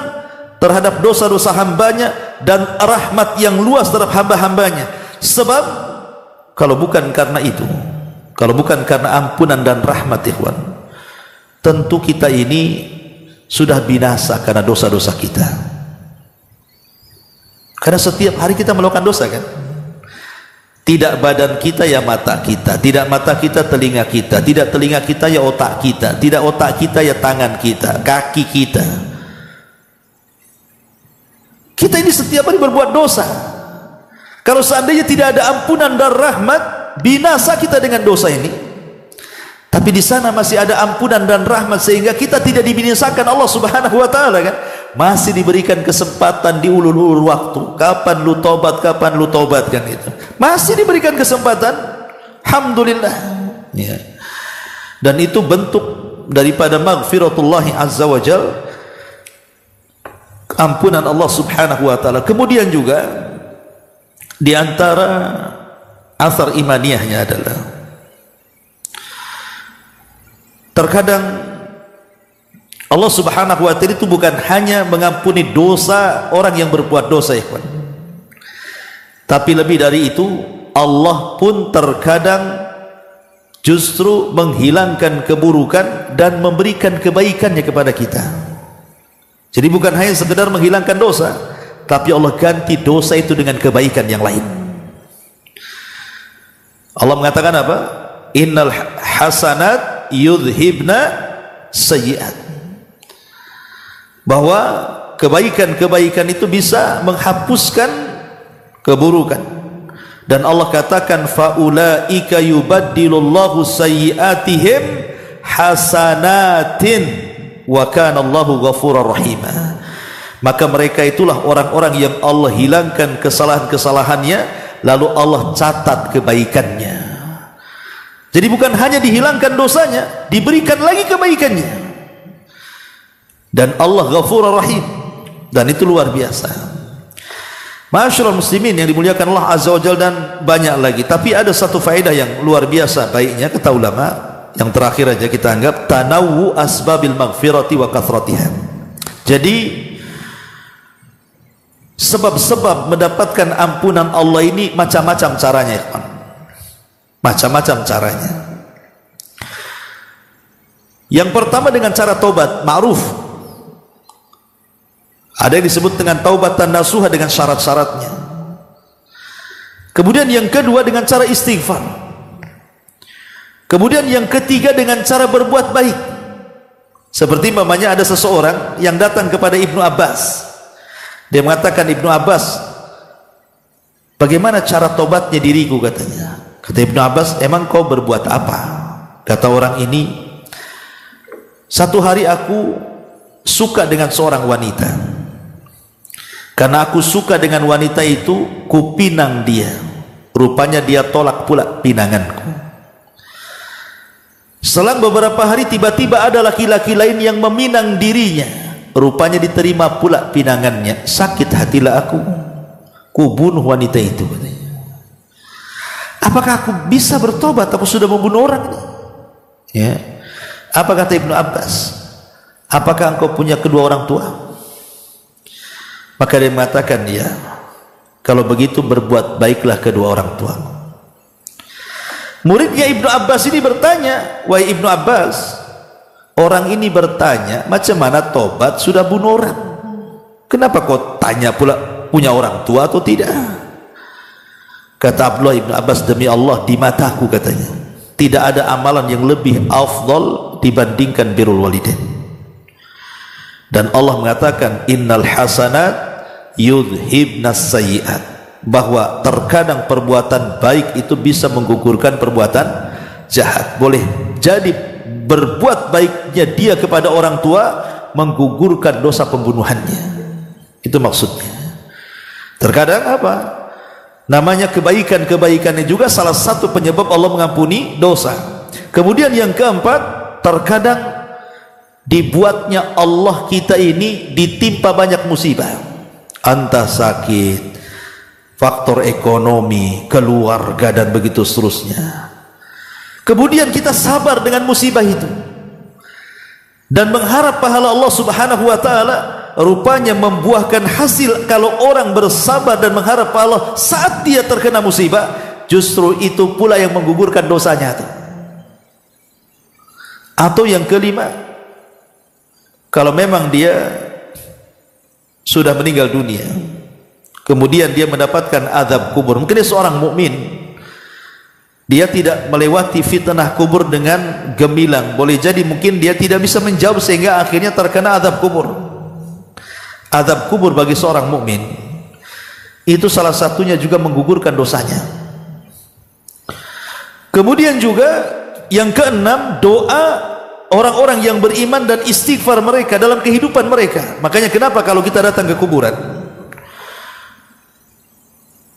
terhadap dosa-dosa hambanya dan rahmat yang luas terhadap hamba-hambanya. Sebab kalau bukan karena itu, kalau bukan karena ampunan dan rahmat, ikhwan, tentu kita ini sudah binasa karena dosa-dosa kita. Karena setiap hari kita melakukan dosa, kan? Tidak badan kita ya mata kita, tidak mata kita telinga kita, tidak telinga kita ya otak kita, tidak otak kita ya tangan kita, kaki kita. Kita ini setiap hari berbuat dosa. Kalau seandainya tidak ada ampunan dan rahmat, binasa kita dengan dosa ini. Tapi di sana masih ada ampunan dan rahmat sehingga kita tidak dibinasakan Allah Subhanahu wa taala, kan? Masih diberikan kesempatan di ulul-ulul waktu. Kapan lu tobat, kapan lu tobat, kan itu. Masih diberikan kesempatan. Alhamdulillah. Ya. Dan itu bentuk daripada maghfiratullahi azza wa jal, ampunan Allah Subhanahu wa taala. Kemudian juga di antara athar imaniyahnya adalah terkadang Allah Subhanahu wa taala itu bukan hanya mengampuni dosa orang yang berbuat dosa, ya kawan, tapi lebih dari itu Allah pun terkadang justru menghilangkan keburukan dan memberikan kebaikannya kepada kita. Jadi bukan hanya sekedar menghilangkan dosa, tapi Allah ganti dosa itu dengan kebaikan yang lain. Allah mengatakan apa? Innal hasanat yudhibna sayyi'at. Bahwa kebaikan-kebaikan itu bisa menghapuskan keburukan. Dan Allah katakan faulaika yubaddilullahu sayyi'atihim hasanatin. wa kana Allahu ghafurur rahim. Maka mereka itulah orang-orang yang Allah hilangkan kesalahan-kesalahannya, lalu Allah catat kebaikannya. Jadi bukan hanya dihilangkan dosanya, diberikan lagi kebaikannya. Dan Allah ghafurur rahim, dan itu luar biasa. Ma'asyiral muslimin yang dimuliakan Allah Azza wa Jalla, dan banyak lagi. Tapi ada satu faedah yang luar biasa baiknya, kata ulama, yang terakhir aja kita anggap, tanawwu asbabil maghfirati wa kathratiha. Jadi sebab-sebab mendapatkan ampunan Allah ini macam-macam caranya, ya, macam-macam caranya. Yang pertama dengan cara taubat, ma'ruf. Ada yang disebut dengan taubatan nasuha dengan syarat-syaratnya. Kemudian yang kedua dengan cara istighfar. Kemudian yang ketiga dengan cara berbuat baik. Seperti umpamanya ada seseorang yang datang kepada Ibnu Abbas. Dia mengatakan, Ibnu Abbas, bagaimana cara tobatnya diriku, katanya. Kata Ibnu Abbas, emang kau berbuat apa? Kata orang ini, satu hari aku suka dengan seorang wanita. Karena aku suka dengan wanita itu, kupinang dia. Rupanya dia tolak pula pinanganku. Selang beberapa hari tiba-tiba ada laki-laki lain yang meminang dirinya. Rupanya diterima pula pinangannya. Sakit hatilah aku, ku bunuh wanita itu, katanya. Apakah aku bisa bertobat? Aku sudah membunuh orang ini. Ya. Apa kata Ibnu Abbas? Apakah engkau punya kedua orang tua? Maka dia mengatakan, ya, kalau begitu berbuat baiklah kedua orang tua. Muridnya Ibnu Abbas ini bertanya, wahai Ibnu Abbas, orang ini bertanya, macam mana tobat sudah bunuh orang? Kenapa kau tanya pula punya orang tua atau tidak? Kata Abdullah Ibnu Abbas, demi Allah, di mataku, katanya, tidak ada amalan yang lebih afdal dibandingkan birrul walidain. Dan Allah mengatakan, innal hasanat yudhibnas sayyi'at, bahwa terkadang perbuatan baik itu bisa menggugurkan perbuatan jahat. Boleh jadi berbuat baiknya dia kepada orang tua menggugurkan dosa pembunuhannya. Itu maksudnya. Terkadang apa? Namanya kebaikan-kebaikannya juga salah satu penyebab Allah mengampuni dosa. Kemudian yang keempat, terkadang dibuatnya Allah kita ini ditimpa banyak musibah, entah sakit, faktor ekonomi, keluarga, dan begitu seterusnya. Kemudian kita sabar dengan musibah itu dan mengharap pahala Allah Subhanahu wa ta'ala. Rupanya membuahkan hasil kalau orang bersabar dan mengharap pahala saat dia terkena musibah, justru itu pula yang menggugurkan dosanya. Atau yang kelima, kalau memang dia sudah meninggal dunia, kemudian dia mendapatkan azab kubur, mungkin dia seorang mukmin, dia tidak melewati fitnah kubur dengan gemilang, boleh jadi mungkin dia tidak bisa menjawab sehingga akhirnya terkena azab kubur. Azab kubur bagi seorang mukmin itu salah satunya juga menggugurkan dosanya. Kemudian juga yang keenam, doa orang-orang yang beriman dan istighfar mereka dalam kehidupan mereka. Makanya kenapa kalau kita datang ke kuburan,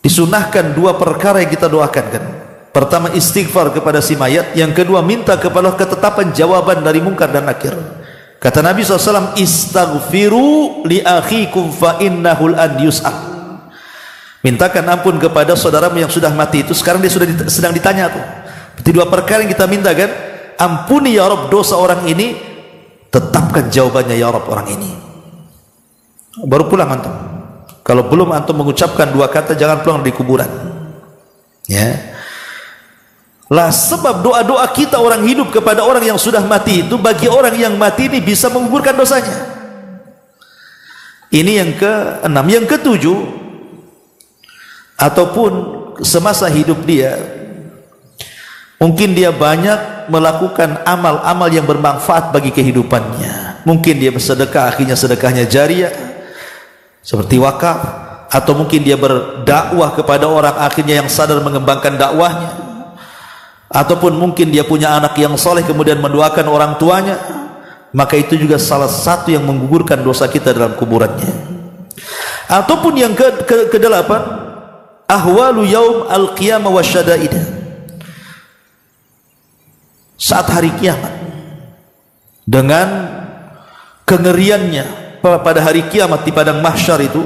disunahkan dua perkara yang kita doakan, kan? Pertama, istighfar kepada si mayat. Yang kedua, minta kepada ketetapan jawaban dari mungkar dan nakir. Kata Nabi SAW, istaghfiru li akhikum fa innahul an yus'al. Mintakan ampun kepada saudaramu yang sudah mati itu. Sekarang dia sedang ditanya tuh. Berarti dua perkara yang kita minta, kan? Ampuni ya Rabb dosa orang ini, tetapkan jawabannya ya Rabb orang ini. Baru pulang antum. Kalau belum antum mengucapkan dua kata, jangan pulang di kuburan. Ya. Lah sebab doa-doa kita orang hidup kepada orang yang sudah mati itu, bagi orang yang mati ini bisa menggugurkan dosanya. Ini yang keenam. Yang ketujuh, ataupun semasa hidup dia, mungkin dia banyak melakukan amal-amal yang bermanfaat bagi kehidupannya. Mungkin dia bersedekah, akhirnya sedekahnya jariah seperti wakaf, atau mungkin dia berdakwah kepada orang, akhirnya yang sadar mengembangkan dakwahnya, ataupun mungkin dia punya anak yang soleh kemudian mendoakan orang tuanya, maka itu juga salah satu yang menggugurkan dosa kita dalam kuburannya. Ataupun yang kedelapan, ahwalu yaum al-qiyamah wasyadaidah, saat hari kiamat dengan kengeriannya pada hari kiamat di padang mahsyar itu,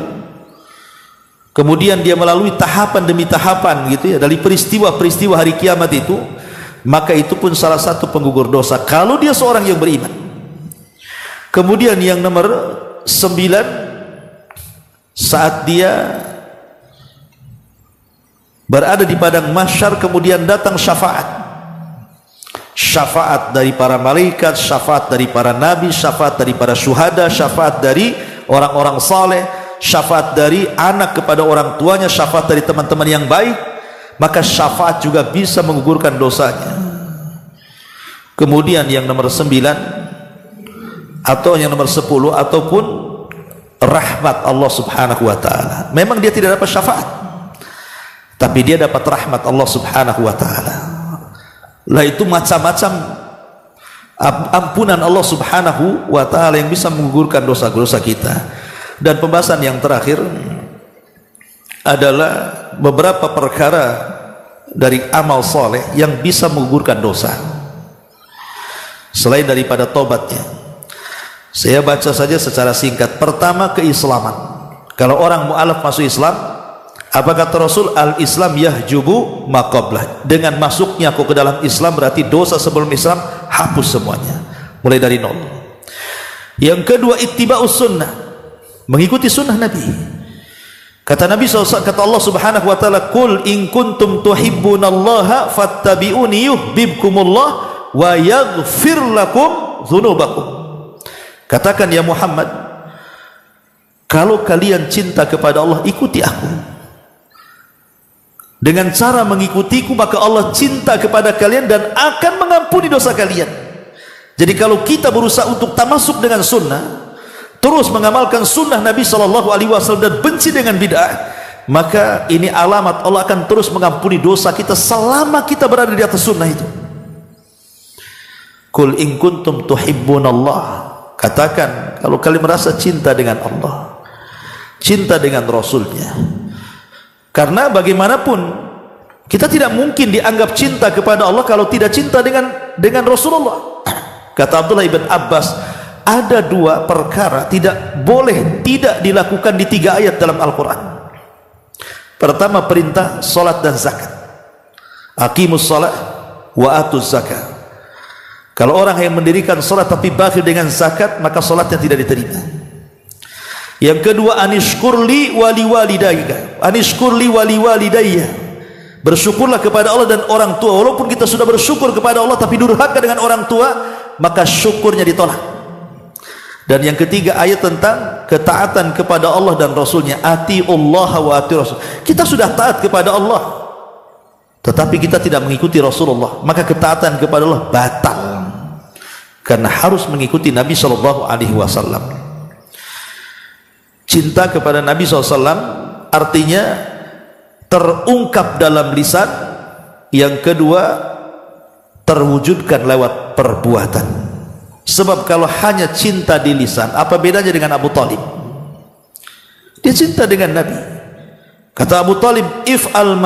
kemudian dia melalui tahapan demi tahapan gitu ya, dari peristiwa-peristiwa hari kiamat itu, maka itu pun salah satu penggugur dosa kalau dia seorang yang beriman. Kemudian yang nomor 9, saat dia berada di padang mahsyar, kemudian datang syafaat dari para malaikat, syafaat dari para nabi, syafaat dari para syuhada, syafaat dari orang-orang saleh, syafaat dari anak kepada orang tuanya, syafaat dari teman-teman yang baik, maka syafaat juga bisa menggugurkan dosanya. Kemudian yang nomor 9 atau yang nomor 10, ataupun rahmat Allah subhanahu wa ta'ala. Memang dia tidak dapat syafaat, tapi dia dapat rahmat Allah subhanahu wa ta'ala. Lah itu macam-macam ampunan Allah subhanahu wa ta'ala yang bisa menggugurkan dosa-dosa kita. Dan pembahasan yang terakhir adalah beberapa perkara dari amal soleh yang bisa menggugurkan dosa selain daripada tobatnya. Saya baca saja secara singkat. Pertama, keislaman. Kalau orang mu'alaf masuk Islam, apa kata Rasul? Al-Islam yahjubu ma qablah. Dengan masuknya aku ke dalam Islam, berarti dosa sebelum Islam hapus semuanya, mulai dari nol. Yang kedua, ittiba'us sunnah, mengikuti sunnah Nabi. Kata Nabi SAW, kata Allah subhanahu wa ta'ala, qul in kuntum tuhibbunallaha fattabi'uni yuhbibkumullah wa yaghfir lakum dzunubakum. Katakan ya Muhammad, kalau kalian cinta kepada Allah, ikuti aku. Dengan cara mengikutiku, maka Allah cinta kepada kalian dan akan mengampuni dosa kalian. Jadi kalau kita berusaha untuk tamasuk dengan sunnah, terus mengamalkan sunnah Nabi SAW dan benci dengan bid'ah, maka ini alamat Allah akan terus mengampuni dosa kita selama kita berada di atas sunnah itu. Qul in kuntum tuhibbunallah, katakan kalau kalian merasa cinta dengan Allah, cinta dengan Rasulnya. Karena bagaimanapun kita tidak mungkin dianggap cinta kepada Allah kalau tidak cinta dengan Rasulullah. Kata Abdullah ibn Abbas, ada dua perkara tidak boleh tidak dilakukan di 3 ayat dalam Al-Quran. Pertama, perintah salat dan zakat. Aqimus salat wa atuz zakat. Kalau orang yang mendirikan salat tapi bakhil dengan zakat, maka salatnya tidak diterima. Yang kedua, anishkurli wali walidayya. Anishkurli wali walidayya. Bersyukurlah kepada Allah dan orang tua. Walaupun kita sudah bersyukur kepada Allah tapi durhaka dengan orang tua, maka syukurnya ditolak. Dan yang ketiga, ayat tentang ketaatan kepada Allah dan Rasulnya. Atiullah wa ati Rasul. Kita sudah taat kepada Allah, tetapi kita tidak mengikuti Rasulullah, maka ketaatan kepada Allah batal. Karena harus mengikuti Nabi SAW. Cinta kepada Nabi SAW artinya terungkap dalam lisan. Yang kedua, terwujudkan lewat perbuatan. Sebab kalau hanya cinta di lisan, apa bedanya dengan Abu Talib? Dia cinta dengan Nabi. Kata Abu Talib, if'al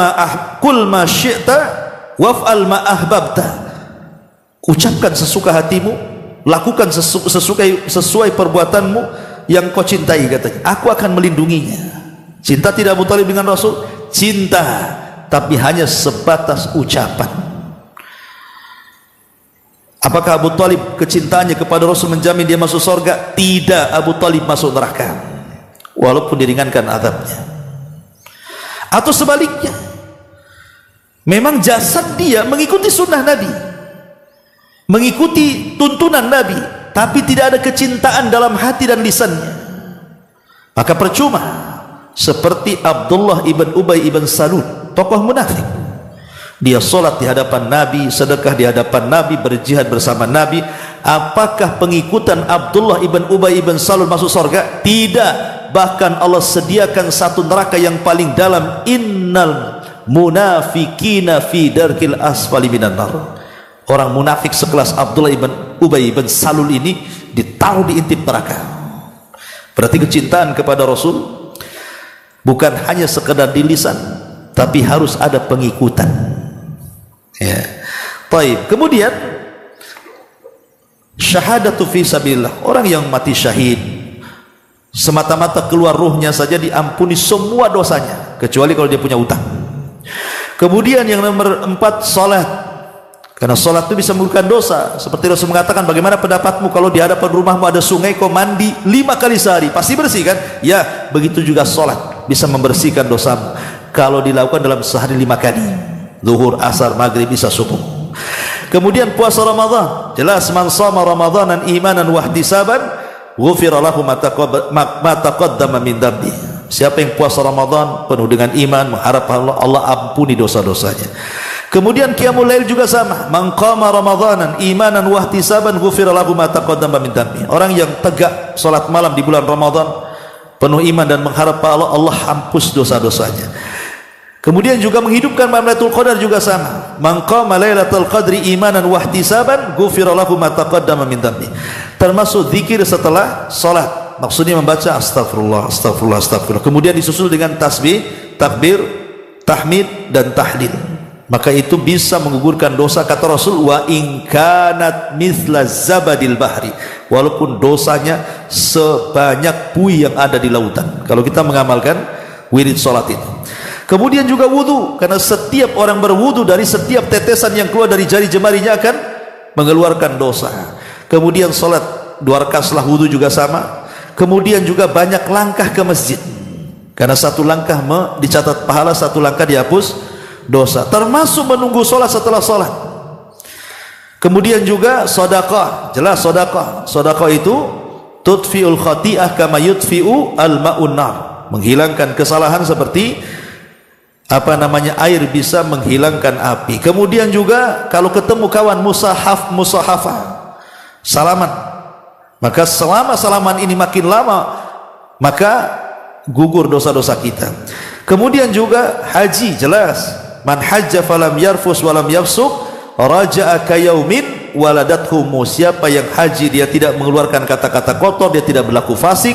kul ma syi'ta waf'al ma ahbabta. Ucapkan sesuka hatimu, lakukan sesuai perbuatanmu yang kau cintai, katanya. Aku akan melindunginya. Cinta tidak Abu Talib dengan Rasul? Cinta, tapi hanya sebatas ucapan. Apakah Abu Talib kecintaannya kepada Rasul menjamin dia masuk surga? Tidak, Abu Talib masuk neraka walaupun diringankan azabnya. Atau sebaliknya, memang jasad dia mengikuti sunnah Nabi, mengikuti tuntunan Nabi, tapi tidak ada kecintaan dalam hati dan lisannya, maka percuma. Seperti Abdullah ibn Ubay ibn Salul, tokoh munafik. Dia solat di hadapan Nabi, sedekah di hadapan Nabi, berjihad bersama Nabi. Apakah pengikutan Abdullah ibn Ubay ibn Salul masuk surga? Tidak. Bahkan Allah sediakan satu neraka yang paling dalam. Innal munafikina fi darkil asfali minan nar. Orang munafik sekelas Abdullah ibn Ubay ibn Salul ini ditaruh di intip neraka. Berarti kecintaan kepada Rasul bukan hanya sekedar di lisan, tapi harus ada pengikutan. Ya. Baik. Kemudian syahadatu fi sabilillah, orang yang mati syahid semata-mata keluar ruhnya saja diampuni semua dosanya, kecuali kalau dia punya utang. Kemudian yang nomor 4, salat. Karena salat itu bisa menggugurkan dosa. Seperti Rasul mengatakan, bagaimana pendapatmu kalau di hadapan rumahmu ada sungai, kau mandi 5 kali sehari, pasti bersih kan? Ya, begitu juga salat bisa membersihkan dosamu kalau dilakukan dalam sehari 5 kali, zuhur, asar, maghrib, isya, subuh. Kemudian puasa Ramadan, jelas, man shama ramadanan imanan wa ihtisaban ghufira lahu ma taqaddama min dhanbi. Siapa yang puasa Ramadan penuh dengan iman, mengharap Allah ampuni dosa-dosanya. Kemudian qiyamul lail juga sama, man qama ramadanan imanan wa ihtisaban ghufira lahu ma taqaddama min dhanbi. Orang yang tegak salat malam di bulan Ramadan penuh iman dan mengharap Allah, Allah hapus dosa-dosanya. Kemudian juga menghidupkan malam Lailatul Qadar juga sama, man qama lailatul qadri imanan wa ihtisaban ghufira lahu ma taqaddama min dhanbi. Termasuk zikir setelah salat, maksudnya membaca astagfirullah, astagfirullah, astagfirullah, kemudian disusul dengan tasbih, takbir, tahmid dan tahlil. Maka itu bisa menggugurkan dosa, kata Rasul, wa in kanat mithla zabadil bahri, walaupun dosanya sebanyak buih yang ada di lautan, kalau kita mengamalkan wirid salat itu. Kemudian juga wudu, karena setiap orang berwudu dari setiap tetesan yang keluar dari jari jemarinya akan mengeluarkan dosa. Kemudian salat 2 rakaat setelah wudu juga sama. Kemudian juga banyak langkah ke masjid, karena 1 langkah dicatat pahala, 1 langkah dihapus dosa. Termasuk menunggu salat setelah salat. Kemudian juga sedekah, jelas sedekah. Sedekah itu tudfiul khati'ah kama yudfi'u al-ma'un nar, menghilangkan kesalahan seperti air bisa menghilangkan api. Kemudian juga kalau ketemu kawan musahafah, salaman. Maka selama salaman ini makin lama, maka gugur dosa-dosa kita. Kemudian juga haji, jelas, man hajja falam yarfus walam yafsuq raja'a kayaumin waladathu mu. Siapa yang haji dia tidak mengeluarkan kata-kata kotor, dia tidak berlaku fasik,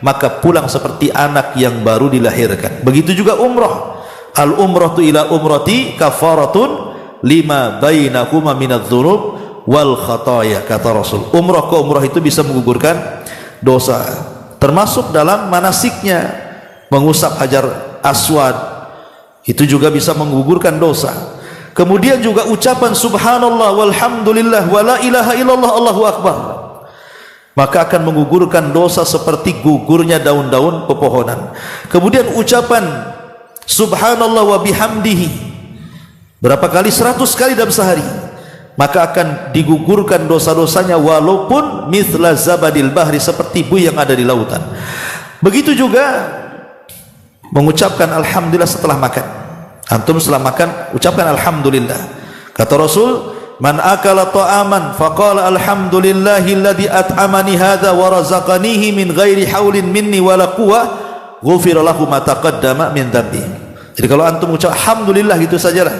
maka pulang seperti anak yang baru dilahirkan. Begitu juga umrah. Al umratu ila umrati kafaratun lima bainahuma minadz-dzunub wal khataya, kata Rasul. Umrah ke umrah itu bisa menggugurkan dosa, termasuk dalam manasiknya mengusap hajar aswad, itu juga bisa menggugurkan dosa. Kemudian juga ucapan subhanallah walhamdulillah wala ilaha illallah Allahu akbar, maka akan menggugurkan dosa seperti gugurnya daun-daun pepohonan. Kemudian ucapan subhanallah wa bihamdihi berapa kali? 100 kali dalam sehari, maka akan digugurkan dosa-dosanya walaupun mithla zabadil bahri, seperti buih yang ada di lautan. Begitu juga mengucapkan alhamdulillah setelah makan. Antum setelah makan ucapkan alhamdulillah. Kata Rasul, man akala ta'aman faqala alhamdulillahilladzi at'amani hadza wa razaqanihi min ghairi haulin minni wala quwwah ghufira lahu ma taqaddama min dhanbi. Jadi kalau antum ucap alhamdulillah gitu sajalah,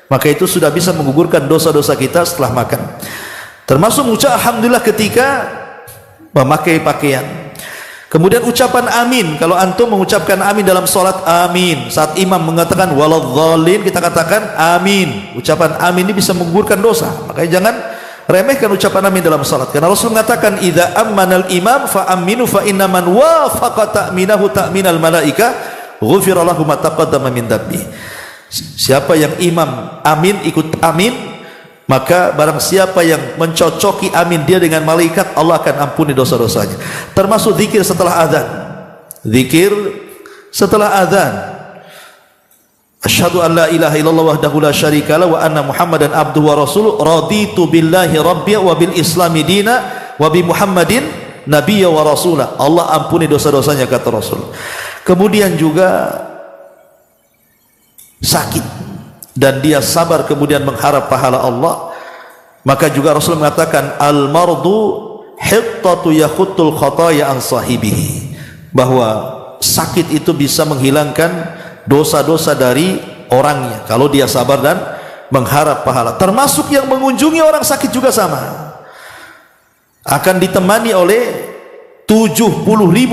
maka itu sudah bisa menggugurkan dosa-dosa kita setelah makan. Termasuk mengucap alhamdulillah ketika memakai pakaian. Kemudian ucapan amin, kalau antum mengucapkan amin dalam salat, amin saat imam mengatakan waladhdallin, kita katakan amin. Ucapan amin ini bisa menggugurkan dosa, makanya jangan remehkan ucapan amin dalam salat, karena Rasul mengatakan idza ammanal imam fa aminu fa inna man wafaqa ta'minahu ta'minal malaika ghufira lahu ma taqaddama min dhanbi. Siapa yang imam amin ikut amin, maka barang siapa yang mencocoki amin dia dengan malaikat, Allah akan ampuni dosa-dosanya. Termasuk zikir setelah azan. Zikir setelah azan, asyhadu an la ilaha illallah wahdahu la syarika lahu wa anna muhammadan abduhu wa rasuluh raditu billahi rabbiya wa bil islami dina wa bi muhammadin nabiyya wa rasulah. Allah ampuni dosa-dosanya, kata Rasul. Kemudian juga sakit dan dia sabar kemudian mengharap pahala Allah, maka juga Rasul mengatakan al mardu hittatu yakhuttul khataya an sahibihi, bahwa sakit itu bisa menghilangkan dosa-dosa dari orangnya kalau dia sabar dan mengharap pahala. Termasuk yang mengunjungi orang sakit juga sama. akan ditemani oleh 70.000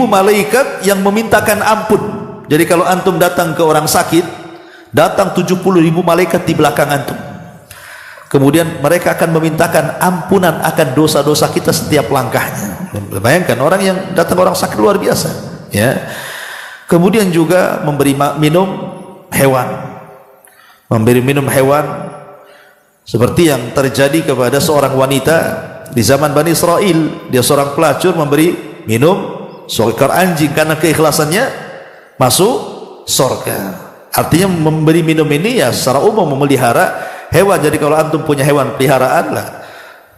malaikat yang memintakan ampun. Jadi kalau antum datang ke orang sakit, datang 70.000 malaikat di belakang antum. Kemudian mereka akan memintakan ampunan akan dosa-dosa kita setiap langkahnya. Bayangkan orang yang datang orang sakit luar biasa, ya. Kemudian juga memberi minum hewan. Memberi minum hewan seperti yang terjadi kepada seorang wanita di zaman Bani Israel. Dia seorang pelacur memberi minum seekor anjing karena keikhlasannya masuk surga. Artinya memberi minum ini ya secara umum memelihara hewan. Jadi kalau antum punya hewan peliharaan lah,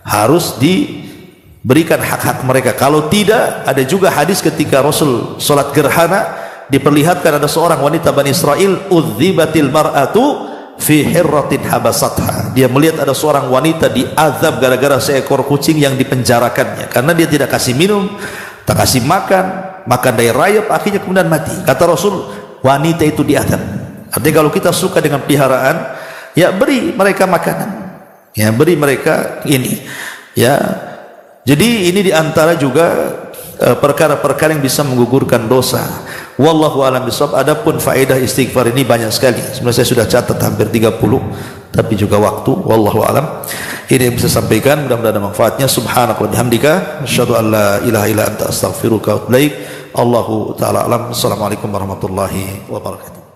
harus diberikan hak-hak mereka. Kalau tidak, ada juga hadis ketika Rasul sholat gerhana, diperlihatkan ada seorang wanita Bani Israel, udzibatil mar'atu fi hirratin habasatha. Dia melihat ada seorang wanita diazab gara-gara seekor kucing yang dipenjarakannya karena dia tidak kasih minum, tak kasih makan dari rayap, akhirnya kemudian mati. Kata Rasul, wanita itu diazab. Artinya kalau kita suka dengan peliharaan, ya beri mereka makanan, ya beri mereka ini, ya. Jadi ini diantara juga perkara-perkara yang bisa menggugurkan dosa. Wallahu a'lam bishawab. Adapun faedah istighfar ini banyak sekali. Sebenarnya saya sudah catat hampir 30, tapi juga waktu. Wallahu a'lam. Ini yang bisa sampaikan. Mudah-mudahan ada manfaatnya. Subhanaka wa bihamdika, asyhadu an la ilaha illa anta astaghfiruka wa atubu ilaik. Allahu ta'ala alam. Assalamualaikum warahmatullahi wabarakatuh.